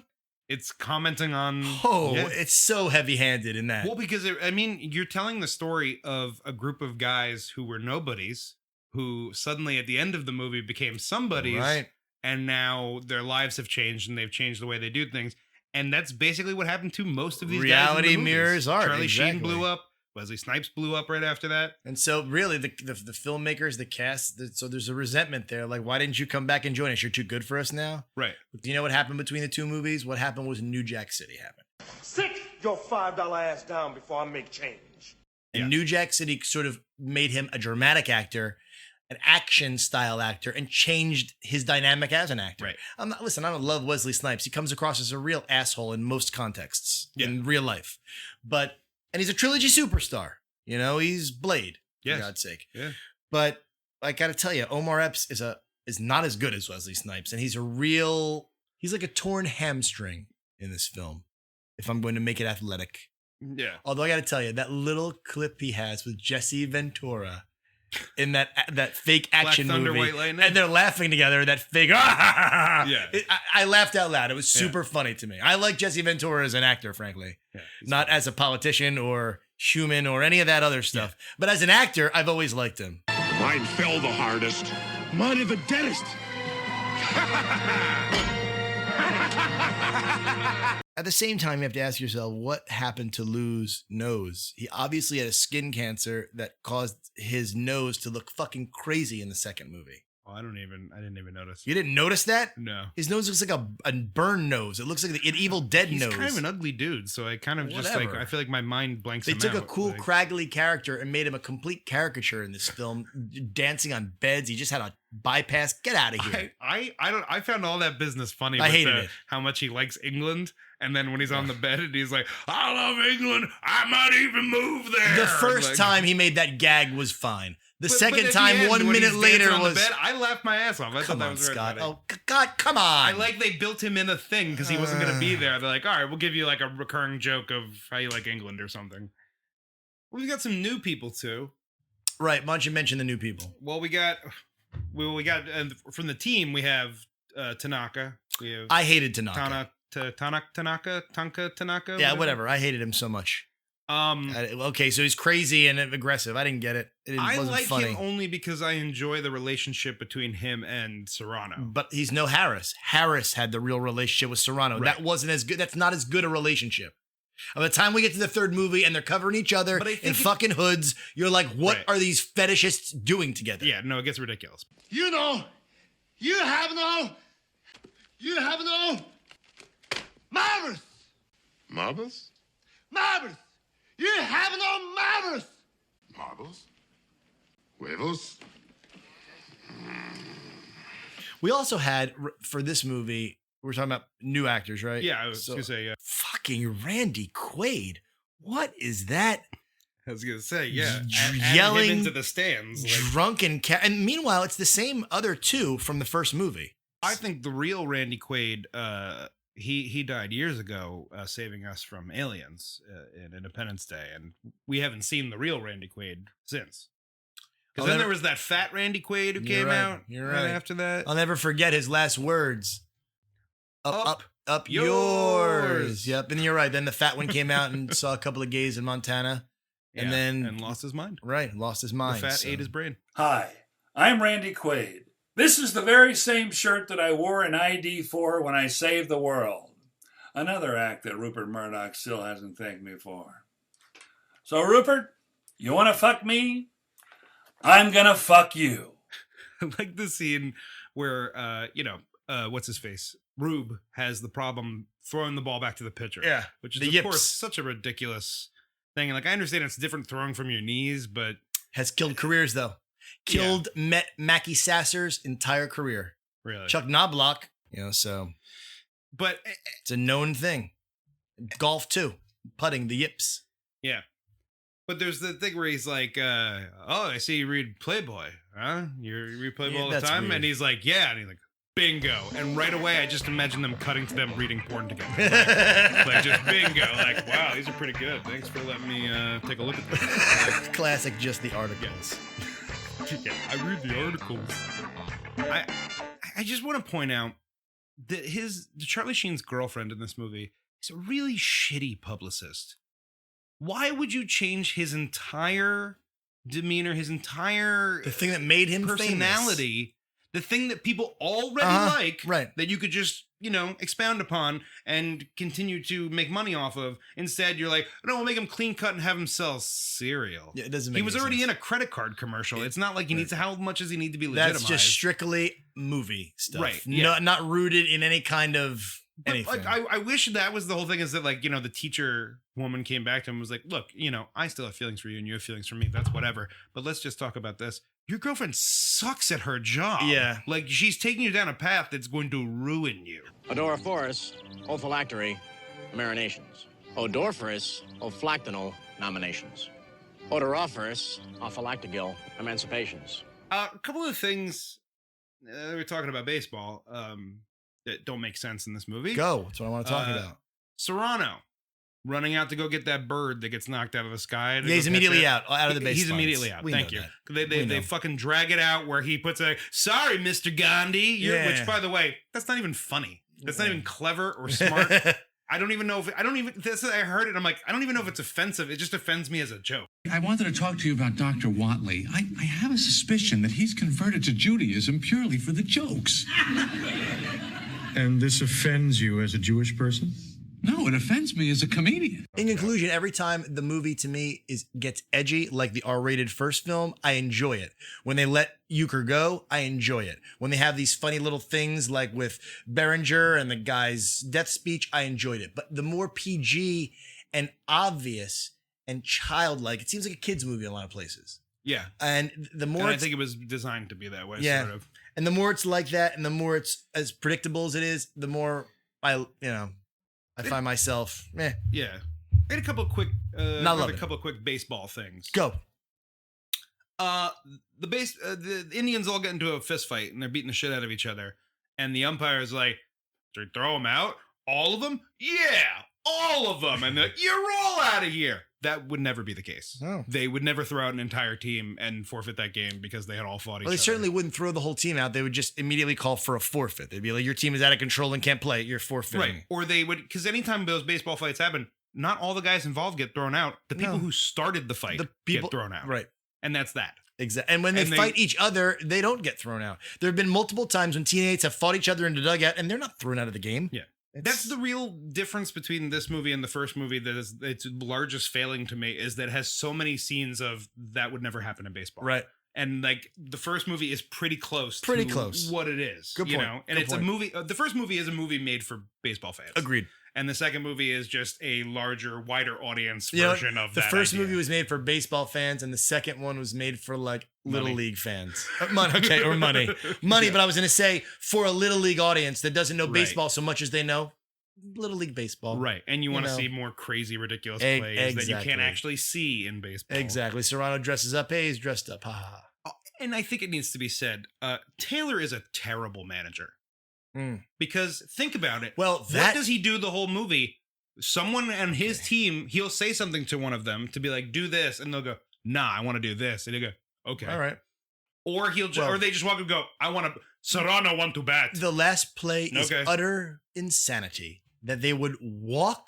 It's commenting on... It's so heavy-handed in that. Well, because, you're telling the story of a group of guys who were nobodies, who suddenly at the end of the movie became somebodies, right? And now their lives have changed and they've changed the way they do things. And that's basically what happened to most of these reality guys in the mirrors art. Charlie Sheen blew up. Wesley Snipes blew up right after that. And so really the filmmakers, the cast, so there's a resentment there. Like, why didn't you come back and join us? You're too good for us now? Right. Do you know what happened between the two movies? What happened was New Jack City happened. Sit your $5 ass down before I make change. And New Jack City sort of made him a dramatic actor, an action style actor, and changed his dynamic as an actor. Right. I don't love Wesley Snipes. He comes across as a real asshole in most contexts in real life. And he's a trilogy superstar. You know, he's Blade, for God's sake. Yeah. But I got to tell you, Omar Epps is not as good as Wesley Snipes. And he's like a torn hamstring in this film, if I'm going to make it athletic. Yeah. Although I got to tell you, that little clip he has with Jesse Ventura in that fake action Black Thunder, movie, White Lightning. and they're laughing together. That fake, I laughed out loud. It was super funny to me. I like Jesse Ventura as an actor, frankly, not as a politician or human or any of that other stuff. Yeah. But as an actor, I've always liked him. Mine fell the hardest. Mine are the deadest. At the same time, you have to ask yourself, what happened to Lou's nose? He obviously had a skin cancer that caused his nose to look fucking crazy in the second movie. Oh, I didn't even notice. You didn't notice that? No. His nose looks like a burned nose. It looks like an Evil Dead nose. He's kind of an ugly dude, so I kind of just like, I feel like my mind blanks him out. They took a cool, craggly character and made him a complete caricature in this film, dancing on beds. He just had a bypass. Get out of here. I found all that business funny. I hated it. How much he likes England. And then when he's on the bed and he's like, I love England. I might even move there. The first time he made that gag was fine. The second time, 1 minute later, was... Bed, I laughed my ass off. I thought that was Scott. Very funny. Oh, God, come on. I like they built him in a thing because he wasn't going to be there. They're like, all right, we'll give you like a recurring joke of how you like England or something. We've got some new people, too. Right. Why don't you mention the new people? Well, we got from the team, we have Tanaka. I hated Tanaka. Tanaka. Yeah, whatever. I hated him so much. Okay, so he's crazy and aggressive. I didn't get it. I wasn't like funny. him only because I enjoy the relationship between him and Serrano. But he's no Harris. Harris had the real relationship with Serrano. Right. That wasn't as good. That's not as good a relationship. By the time we get to the third movie and they're covering each other in fucking hoods, you're like, what are these fetishists doing together? Yeah, no, it gets ridiculous. You have no marbles. Marbles? Marbles. You have no marbles. Marbles? Huevos? We also had, for this movie, we're talking about new actors, right? Yeah, I was going to say, yeah. Fucking Randy Quaid. What is that? I was going to say, yeah. Yelling him into the stands. Drunk and meanwhile, it's the same other two from the first movie. I think the real Randy Quaid, he died years ago, saving us from aliens in Independence Day, and we haven't seen the real Randy Quaid since. Because then there was that fat Randy Quaid who came out right after that. I'll never forget his last words. Up yours. Yep, and you're right. Then the fat one came out and saw a couple of gays in Montana, and lost his mind. Right, lost his mind. The fat ate his brain. Hi, I'm Randy Quaid. This is the very same shirt that I wore in ID for when I saved the world. Another act that Rupert Murdoch still hasn't thanked me for. So, Rupert, you want to fuck me? I'm gonna fuck you. like the scene where, what's his face? Rube has the problem throwing the ball back to the pitcher. Yeah. Which is, The of yips. course, such a ridiculous thing. And like, I understand it's different throwing from your knees, but. Has killed careers, though. Killed Mackie Sasser's entire career. Really? Chuck Knobloch, so. But it's a known thing. Golf, too. Putting, the yips. Yeah. But there's the thing where he's like, I see you read Playboy, huh? You read Playboy all the that's time? weird. And he's like, yeah. And he's like, bingo. And right away, I just imagine them cutting to them reading porn together. Like just bingo. Like, wow, these are pretty good. Thanks for letting me take a look at this. Classic, just the articles. Yeah, I read the articles. I just want to point out that Charlie Sheen's girlfriend in this movie is a really shitty publicist. Why would you change his entire demeanor, his entire the thing that made him personality, the thing that people already like, right? That you could just expound upon and continue to make money off of. Instead, you're like, no, we'll make him clean cut and have him sell cereal. Yeah, it doesn't. He was already in a credit card commercial. It's not like he needs to. How much does he need to be legitimized? That's just strictly movie stuff, right? Yeah. Not rooted in any kind of. Anything. Like, I wish that was the whole thing, is that like, the teacher woman came back to him and was like, look, I still have feelings for you and you have feelings for me. That's whatever. But let's just talk about this. Your girlfriend sucks at her job. Yeah. Like, she's taking you down a path that's going to ruin you. Odoriferous, olfactory, marinations. Odoriferous, olfactinal, nominations. Odoriferous, olfactogil, emancipations. A couple of things, we're talking about baseball, that don't make sense in this movie. Go. That's what I want to talk about. Serrano running out to go get that bird that gets knocked out of the sky. Yeah, he's immediately out of the base. He's lines. immediately out. We Thank know you. that. They fucking drag it out where he puts sorry, Mr. Gandhi. Which, by the way, that's not even funny. That's not even clever or smart. I don't even know if I heard it. I'm like, I don't even know if it's offensive. It just offends me as a joke. I wanted to talk to you about Dr. Watley. I have a suspicion that he's converted to Judaism purely for the jokes. And this offends you as a Jewish person? No, it offends me as a comedian. In conclusion, every time the movie to me gets edgy, like the R-rated first film, I enjoy it. When they let Euchre go, I enjoy it. When they have these funny little things like with Berenger and the guy's death speech, I enjoyed it. But the more PG and obvious and childlike, it seems like a kid's movie in a lot of places. Yeah. And the more I think it was designed to be that way, yeah. sort of. And the more it's like that, and the more it's as predictable as it is, the more I find myself, Yeah. I had a couple of quick, baseball things. Go. The Indians all get into a fist fight and they're beating the shit out of each other. And the umpire's like, should we throw them out? All of them? Yeah, all of them. And they're like, you're all out of here. That would never be the case. No. They would never throw out an entire team and forfeit that game because they had all fought each Well, they other. certainly wouldn't throw the whole team out. They would just immediately call for a forfeit. They'd be like, your team is out of control and can't play. You're forfeiting. Right. Or they would, because anytime those baseball fights happen, not all the guys involved get thrown out. The people who started the fight get thrown out. Right. And that's that. Exactly. And when they fight each other, they don't get thrown out. There have been multiple times when teammates have fought each other in the dugout and they're not thrown out of the game. Yeah. That's the real difference between this movie and the first movie. That is its largest failing to me is that it has so many scenes of that would never happen in baseball. Right. And like the first movie is pretty close to what it is. Good point. And it's a movie. The first movie is a movie made for baseball fans. Agreed. And the second movie is just a larger, wider audience version of that. The first idea. movie was made for baseball fans, and the second one was made for like Little League fans. Money, or money. Money, yeah. But I was going to say for a Little League audience that doesn't know baseball so much as they know Little League baseball. Right. And you want to see more crazy, ridiculous plays that you can't actually see in baseball. Exactly. Serrano dresses up. Hey, he's dressed up. Ha ha. And I think it needs to be said, Taylor is a terrible manager. Because think about it. Well, what does he do the whole movie? Someone on his team, he'll say something to one of them to be like, do this. And they'll go, nah, I want to do this. And he'll go, okay. All right. Or or they just walk and go, Serrano want to bat. The last play is utter insanity. That they would walk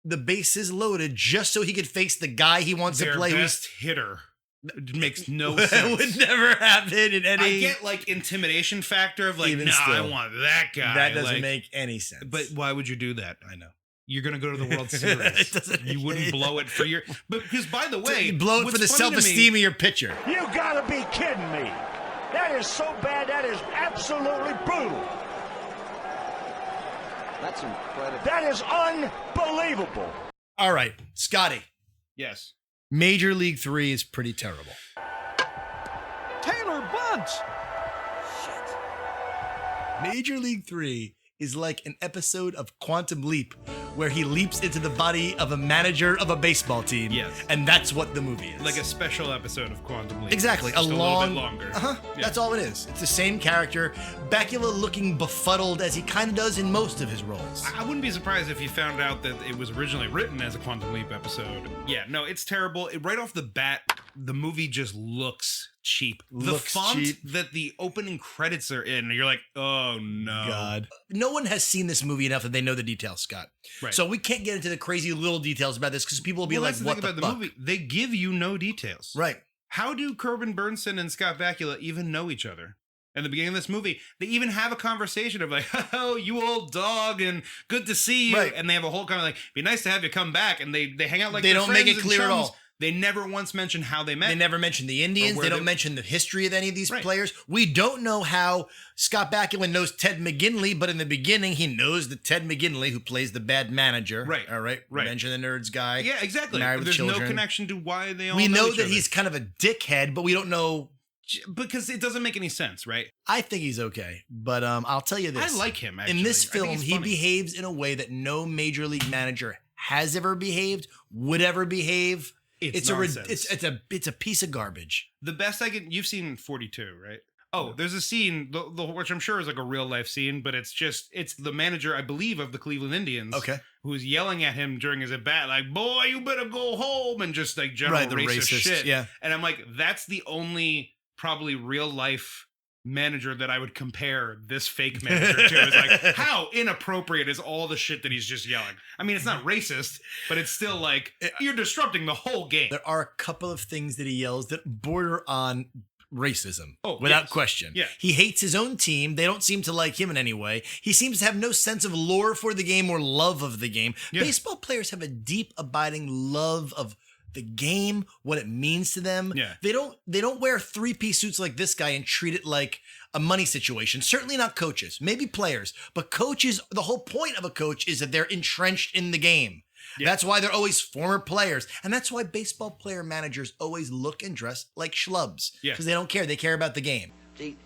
the bases loaded just so he could face the guy he wants to play. Their best hitter. It makes no sense. It would never happen in any... I get like intimidation factor of like, I want that guy. That doesn't make any sense. But why would you do that? I know. You're going to go to the World Series. You wouldn't blow it for your... But because by the way... Blow it for the self-esteem of your pitcher. You gotta be kidding me. That is so bad, that is absolutely brutal. That's incredible. That is unbelievable. All right, Scotty. Yes. Major League 3 is pretty terrible. Taylor bunts. Major League 3 is like an episode of Quantum Leap where he leaps into the body of a manager of a baseball team. Yes. And that's what the movie is. Like a special episode of Quantum Leap. Exactly. Just a little bit longer. Uh-huh. Yeah. That's all it is. It's the same character. Bakula looking befuddled as he kind of does in most of his roles. I wouldn't be surprised if you found out that it was originally written as a Quantum Leap episode. Yeah, no, it's terrible. Right off the bat, the movie just looks cheap. The Looks font cheap. that the opening credits are in, you're like, oh no. God. No one has seen this movie enough that they know the details, Scott. Right. So we can't get into the crazy little details about this because people will be like, that's what thing the about fuck? the movie. They give you no details. Right. How do Corbin Burnson and Scott Bakula even know each other? In the beginning of this movie, they even have a conversation of like, oh, you old dog, and good to see you. Right. And they have a whole kind of like, be nice to have you come back. And they hang out like They they're don't make friends it and clear at chums. all. They never once mention how they met. They never mention the Indians. Or They where don't mention the history of any of these players. We don't know how Scott Bakula knows Ted McGinley, but in the beginning, he knows that Ted McGinley, who plays the bad manager. Right. All right. Right. Mention the nerds guy. Yeah, exactly. Married with There's children. no connection to why they all We know each that other. he's kind of a dickhead, but we don't know. Because it doesn't make any sense, right? I think he's okay, but I'll tell you this. I like him, actually. In this I think film, he's he funny. behaves in a way that no major league manager has ever behaved, would ever behave. It's a nonsense. it's a piece of garbage. The best I can. You've seen 42, right? Oh, there's a scene, which I'm sure is like a real life scene, but it's the manager, I believe, of the Cleveland Indians. Okay. Who's yelling at him during his at bat, like, boy, you better go home, and just like general Right, the racist shit. yeah. And I'm like, that's the only probably real life manager that I would compare this fake manager to. Is like, how inappropriate is all the shit that he's just yelling? I mean, it's not racist, but it's still like, you're disrupting the whole game. There are a couple of things that he yells that border on racism. Oh, without yes. question. Yeah. He hates his own team. They don't seem to like him in any way. He seems to have no sense of lore for the game or love of the game. Yeah. Baseball players have a deep, abiding love of the game, what it means to them. Yeah. They don't wear three-piece suits like this guy and treat it like a money situation. Certainly not coaches, maybe players, but coaches, the whole point of a coach is that they're entrenched in the game. Yeah. That's why they're always former players. And that's why baseball player managers always look and dress like schlubs. Yeah. Because they don't care. They care about the game. See,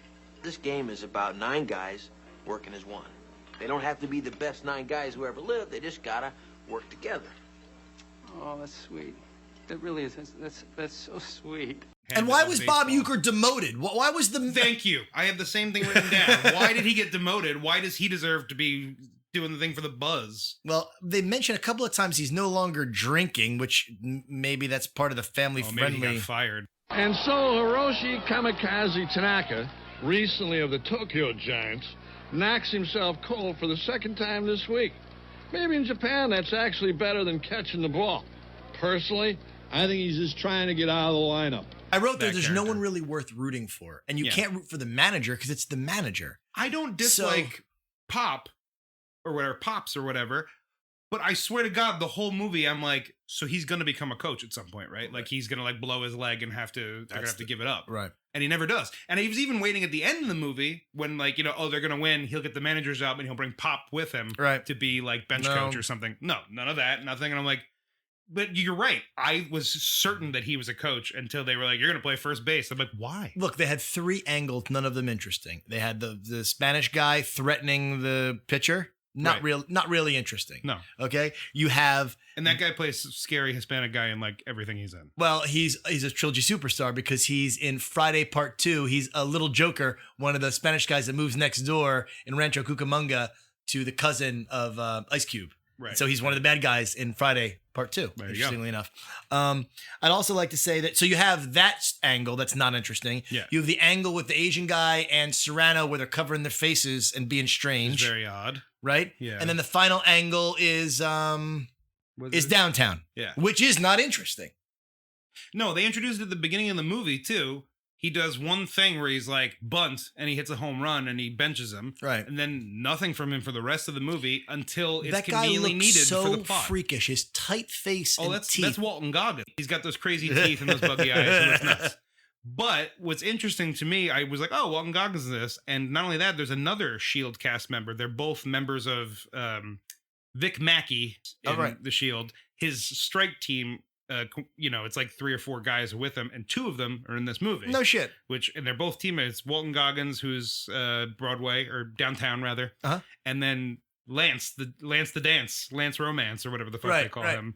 this game is about 9 guys working as one. They don't have to be the best 9 guys who ever lived. They just gotta work together. Oh, that's sweet. That really is. That's so sweet. And why was Bob Uecker demoted? Why was the... Thank you. I have the same thing written down. Why did he get demoted? Why does he deserve to be doing the thing for the buzz? Well, they mentioned a couple of times he's no longer drinking, which maybe that's part of the family-friendly... Maybe he got fired. And so Hiroshi Kamikaze Tanaka, recently of the Tokyo Giants, knocks himself cold for the second time this week. Maybe in Japan that's actually better than catching the ball. Personally, I think he's just trying to get out of the lineup. I wrote there's no one really worth rooting for. And you can't root for the manager because it's the manager. I don't dislike Pops or whatever, but I swear to God, the whole movie, I'm like, so he's going to become a coach at some point, right? Like he's going to like blow his leg and they're going to have to give it up. Right. And he never does. And he was even waiting at the end of the movie when like, they're going to win. He'll get the manager's job and he'll bring Pop with him to be like bench coach or something. No, none of that. Nothing. And I'm like, but you're right. I was certain that he was a coach until they were like, you're going to play first base. I'm like, why? Look, they had 3 angles, none of them interesting. They had the Spanish guy threatening the pitcher. Not really interesting. No. Okay. You have... And that guy plays scary Hispanic guy in like everything he's in. Well, he's a trilogy superstar because he's in Friday Part 2. He's a little Joker, one of the Spanish guys that moves next door in Rancho Cucamonga to the cousin of Ice Cube. Right. So he's one of the bad guys in Friday Part 2, There you interestingly enough. I'd also like to say that, so you have that angle that's not interesting. Yeah. You have the angle with the Asian guy and Serrano where they're covering their faces and being strange. It's very odd. Right? Yeah. And then the final angle is downtown. Yeah. Which is not interesting. No, they introduced it at the beginning of the movie too. He does one thing where he's like bunt and he hits a home run and he benches him. Right. And then nothing from him for the rest of the movie until it's That guy conveniently looks needed so for the plot. freakish. His tight face and teeth. That's Walton Goggins. He's got those crazy teeth and those buggy eyes. He looks nuts. But what's interesting to me, I was like, oh, Walton Goggins is this. And not only that, there's another S.H.I.E.L.D. cast member. They're both members of Vic Mackey in the S.H.I.E.L.D. His strike team, it's like 3 or 4 guys with him, and 2 of them are in this movie. No shit. And they're both teammates. Walton Goggins, who's Broadway, or downtown, rather. Uh-huh. And then Lance Romance, or whatever the fuck they call him.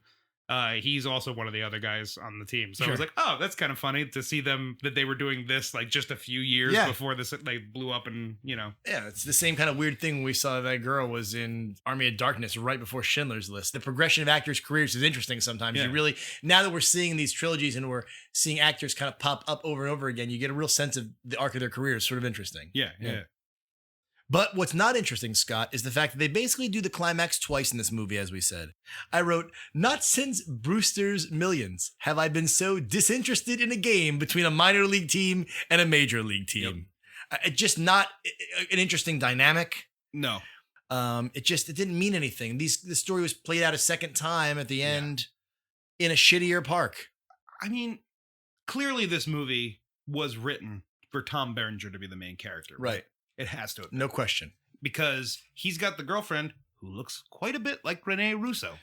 He's also one of the other guys on the team. So I was like, oh, that's kind of funny to see them, that they were doing this like just a few years before this like blew up, and Yeah, it's the same kind of weird thing we saw. That girl was in Army of Darkness right before Schindler's List. The progression of actors' careers is interesting sometimes. You really, now that we're seeing these trilogies and we're seeing actors kind of pop up over and over again, you get a real sense of the arc of their careers. Sort of interesting. Yeah. But what's not interesting, Scott, is the fact that they basically do the climax twice in this movie, as we said. I wrote, not since Brewster's Millions have I been so disinterested in a game between a minor league team and a major league team. Just not an interesting dynamic. No. It didn't mean anything. The story was played out a second time at the end in a shittier park. I mean, clearly this movie was written for Tom Berenger to be the main character. Right. It has to. No question. Because he's got the girlfriend who looks quite a bit like Renee Russo,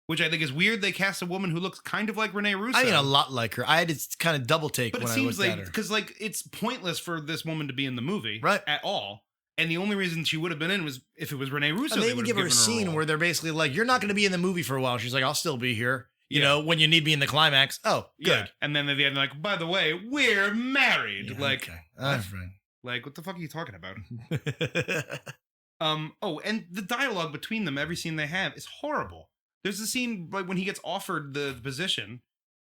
which I think is weird. They cast a woman who looks kind of like Renee Russo. I mean, a lot like her. I had to kind of double take when I looked at her. Because it's pointless for this woman to be in the movie at all. And the only reason she would have been in was if it was Renee Russo. And they even give her a scene where they're basically like, you're not going to be in the movie for a while. She's like, I'll still be here. You know, when you need me in the climax. Oh, good. Yeah. And then at the end, like, by the way, we're married. Yeah, like, okay. All right. Like, what the fuck are you talking about? And the dialogue between them, every scene they have, is horrible. There's a scene like when he gets offered the position,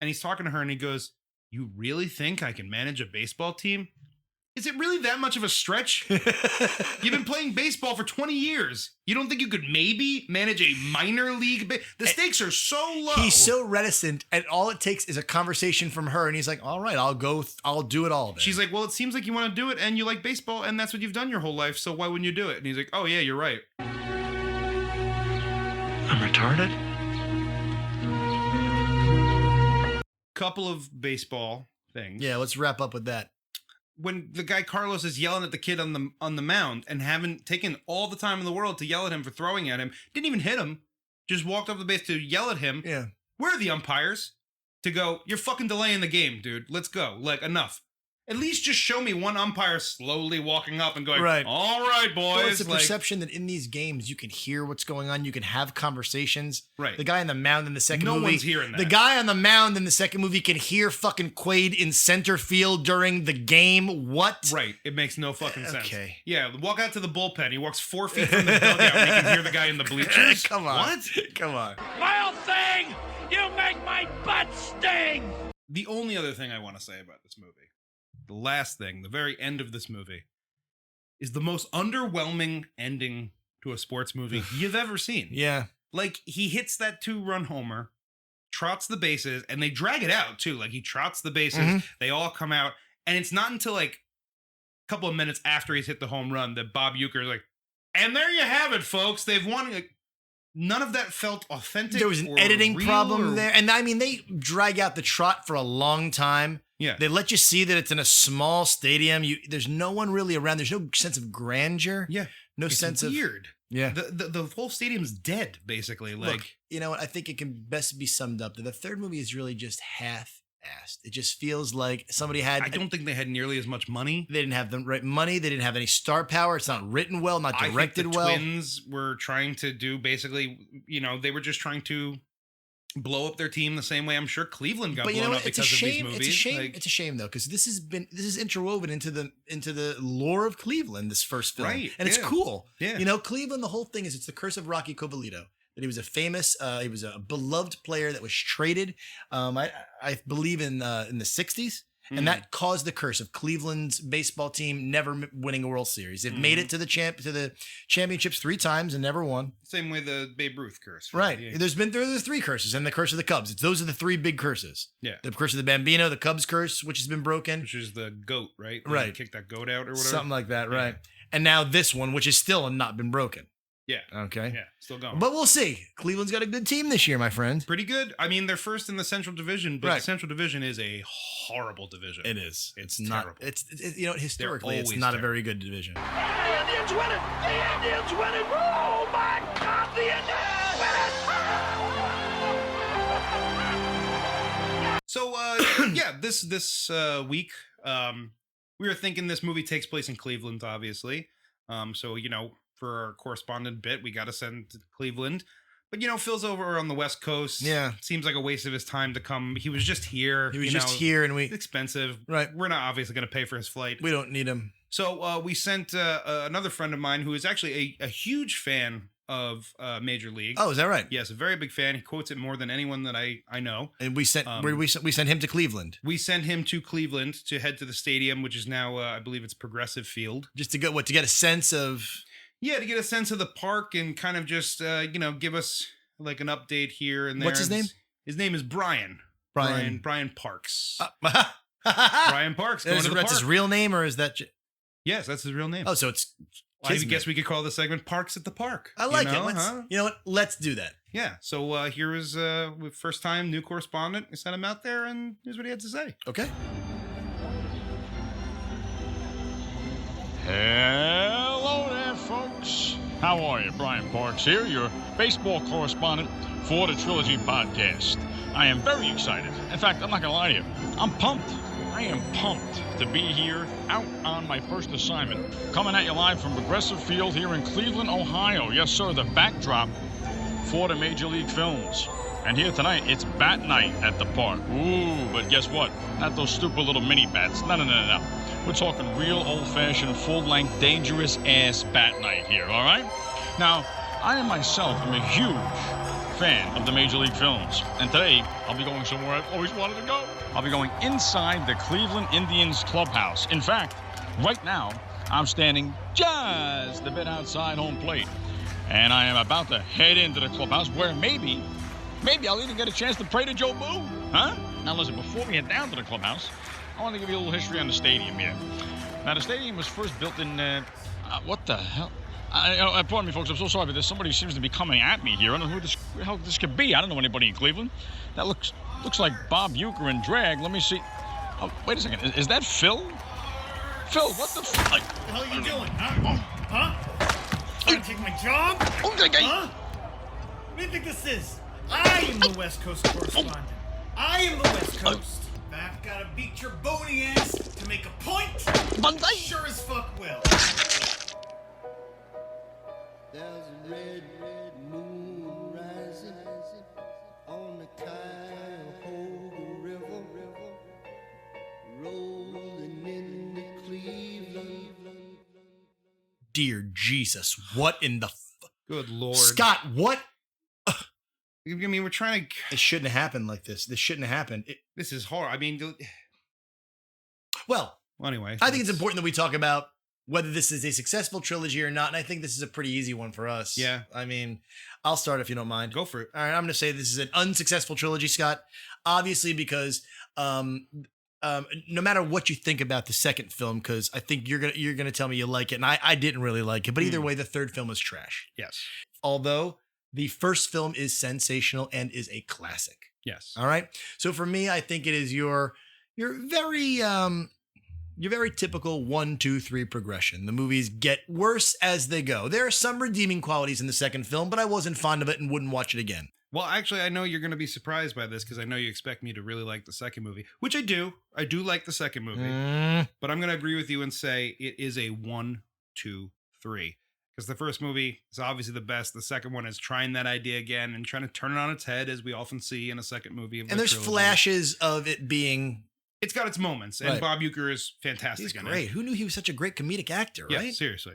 and he's talking to her, and he goes, "You really think I can manage a baseball team? Is it really that much of a stretch? You've been playing baseball for 20 years. You don't think you could maybe manage a minor league? The stakes are so low." He's so reticent, and all it takes is a conversation from her, and he's like, all right, I'll do it all then. She's like, well, it seems like you want to do it, and you like baseball, and that's what you've done your whole life, so why wouldn't you do it? And he's like, oh yeah, you're right. I'm retarded? Couple of baseball things. Yeah, let's wrap up with that. When the guy Carlos is yelling at the kid on the mound and having taken all the time in the world to yell at him for throwing at him, didn't even hit him, just walked off the base to yell at him. Yeah. Where are the umpires to go, you're fucking delaying the game, dude. Let's go. Like, enough. At least just show me one umpire slowly walking up and going, all right, boys. Well, it's a perception that in these games, you can hear what's going on. You can have conversations. Right. The guy on the mound in the second movie. No one's hearing that. The guy on the mound in the second movie can hear fucking Quaid in center field during the game. What? Right. It makes no fucking sense. Okay. Yeah. Walk out to the bullpen. He walks 4 feet from the dugout and you can hear the guy in the bleachers. Come on. What? Come on. Vile thing! You make my butt sting! The only other thing I want to say about this movie, the last thing, the very end of this movie, is the most underwhelming ending to a sports movie you've ever seen. Yeah. Like, he hits that 2-run homer, trots the bases, and they drag it out, too. Like, he trots the bases, they all come out, and it's not until, like, a couple of minutes after he's hit the home run that Bob Uecker is like, and there you have it, folks. They've won. Like, none of that felt authentic. There was an editing problem there. And, I mean, they drag out the trot for a long time. Yeah. They let you see that it's in a small stadium. There's no one really around. There's no sense of grandeur. Yeah. No it's sense weird. Yeah. The whole stadium's dead, basically. Like, look, you know what? I think it can best be summed up that the third movie is really just half-assed. It just feels like somebody had... I don't think they had nearly as much money. They didn't have the right money. They didn't have any star power. It's not written well, not directed well. I think the Twins were trying to do basically, they were just trying to blow up their team the same way I'm sure Cleveland got blown up because of these movies. It's a shame. It's a shame though, because this is interwoven into the lore of Cleveland. This first film, right? And it's cool. Yeah, Cleveland. The whole thing is it's the curse of Rocky Covalito. That he was he was a beloved player that was traded. I believe in the 60s. And that caused the curse of Cleveland's baseball team never winning a World Series. They've made it to the championships 3 times and never won. Same way the Babe Ruth curse. Right. Yeah. There's 3 curses, and the curse of the Cubs. Those are the 3 big curses. Yeah. The curse of the Bambino, the Cubs curse, which has been broken. Which is the goat, right? Right. Kick that goat out or whatever. Something like that, right. And now this one, which is still not been broken. Yeah. Okay. Yeah, still going. But we'll see. Cleveland's got a good team this year, my friend. Pretty good. I mean, they're first in the Central Division, but Right. the Central Division is a horrible division. It is. It's not. terrible. It's you know, historically, it's always not a terrible. very good division. The Indians win it! The Indians win it! Oh my God, the Indians win it! So, yeah, this week, we were thinking this movie takes place in Cleveland, obviously. So, you know, for our correspondent bit, we got to send to Cleveland. But, you know, Phil's over on the West Coast. Yeah. Seems like a waste of his time to come. He was just here. He was just here, and It's expensive. Right. We're not obviously going to pay for his flight. We don't need him. So we sent another friend of mine who is actually a huge fan of Major League. Oh, is that right? Yes, a very big fan. He quotes it more than anyone that I know. And we sent we sent him to Cleveland. We sent him to Cleveland to head to the stadium, which is now I believe it's Progressive Field. Just to get a sense of. Yeah, to get a sense of the park and kind of just you know, give us like an update here and there. What's his name? His name is Brian. Brian Parks. Brian Parks. Going to the That's park. his real name, or is that? Yes, that's his real name. Oh, so it's. I guess we could call the segment "Parks at the Park." I like you know, it. You know what? Let's do that. Yeah. So here is first time new correspondent. We sent him out there, and here's what he had to say. Okay. Hello there, folks. How are you? Brian Parks here, your baseball correspondent for the Trilogy Podcast. I am very excited. In fact, I'm not going to lie to you. I'm pumped. I am pumped to be here out on my first assignment. Coming at you live from Progressive Field here in Cleveland, Ohio. Yes, sir, the backdrop for the Major League films. And here tonight, it's bat night at the park. Ooh, but guess what? Not those stupid little mini bats. No. We're talking real old-fashioned, full-length, dangerous-ass bat night here, all right? Now, I myself am a huge fan of the Major League films. And today, I'll be going somewhere I've always wanted to go. I'll be going inside the Cleveland Indians clubhouse. In fact, right now, I'm standing just a bit outside home plate. And I am about to head into the clubhouse where maybe I'll even get a chance to pray to Jobu. Huh? Now listen, before we head down to the clubhouse, I want to give you a little history on the stadium here. Now, the stadium was first built in, what the hell? Pardon me, folks, I'm so sorry, but somebody seems to be coming at me here. I don't know who the hell this could be. I don't know anybody in Cleveland. That looks like Bob Uecker in drag. Let me see. Oh, wait a second. Is that Phil? Phil, what the fuck? What the hell are you doing, huh? Trying to take my job? Huh? What do you think this is? I am the West Coast correspondent. I am the West Coast. I've got to beat your bony ass to make a point. Sure as fuck will. There's a red moon rising on the Cuyahoga River, rolling into Cleveland. Dear Jesus, what in the? Good Lord, Scott, what? I mean, we're trying to. It shouldn't have happened like this. This shouldn't have happened. This is horrible. I mean, well, anyway, I think it's important that we talk about whether this is a successful trilogy or not. And I think this is a pretty easy one for us. Yeah. I mean, I'll start if you don't mind. Go for it. All right. I'm going to say this is an unsuccessful trilogy, Scott. Obviously, because no matter what you think about the second film, because I think you're gonna tell me you like it, and I didn't really like it. But either way, the third film is trash. Yes. Although the first film is sensational and is a classic. Yes. All right. So for me, I think it is your very typical 1, 2, 3 progression. The movies get worse as they go. There are some redeeming qualities in the second film, but I wasn't fond of it and wouldn't watch it again. Well, actually, I know you're going to be surprised by this because I know you expect me to really like the second movie, which I do. I do like the second movie, but I'm going to agree with you and say it is a 1, 2, 3. Because the first movie is obviously the best. The second one is trying that idea again and trying to turn it on its head, as we often see in a second movie. And there's flashes of it being... It's got its moments, and Right. Bob Uecker is fantastic. He's in great. it. Who knew he was such a great comedic actor, Yeah, right? seriously.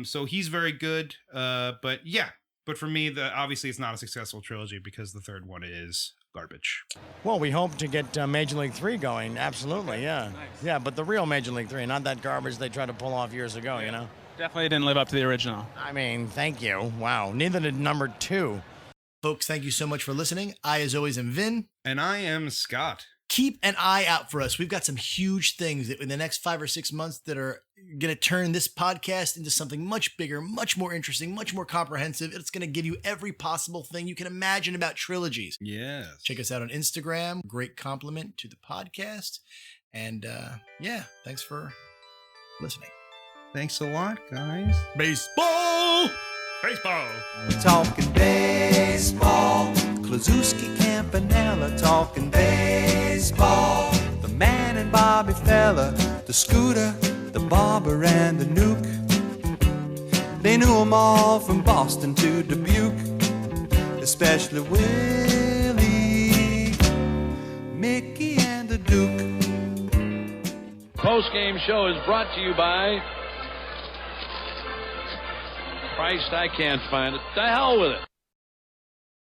So he's very good. But yeah, but for me, obviously it's not a successful trilogy because the third one is garbage. Well, we hope to get Major League 3 going. Absolutely, yeah. Yeah, but the real Major League 3, not that garbage they tried to pull off years ago, you know? Definitely didn't live up to the original. I mean, thank you. Wow. Neither did number 2. Folks, thank you so much for listening. I, as always, am Vin. And I am Scott. keep an eye out for us. We've got some huge things that in the next 5 or 6 months that are going to turn this podcast into something much bigger, much more interesting, much more comprehensive. It's going to give you every possible thing you can imagine about trilogies. Yes. Check us out on Instagram. Great compliment to the podcast. And yeah, thanks for listening. Thanks a lot, guys. Baseball! Baseball! Talking baseball. Klazuski, Campanella talking baseball. The man and Bobby Fella, the Scooter, the Barber and the Nuke. They knew them all from Boston to Dubuque, especially Willie, Mickey and the Duke. Post-game show is brought to you by... Christ, I can't find it. The hell with it.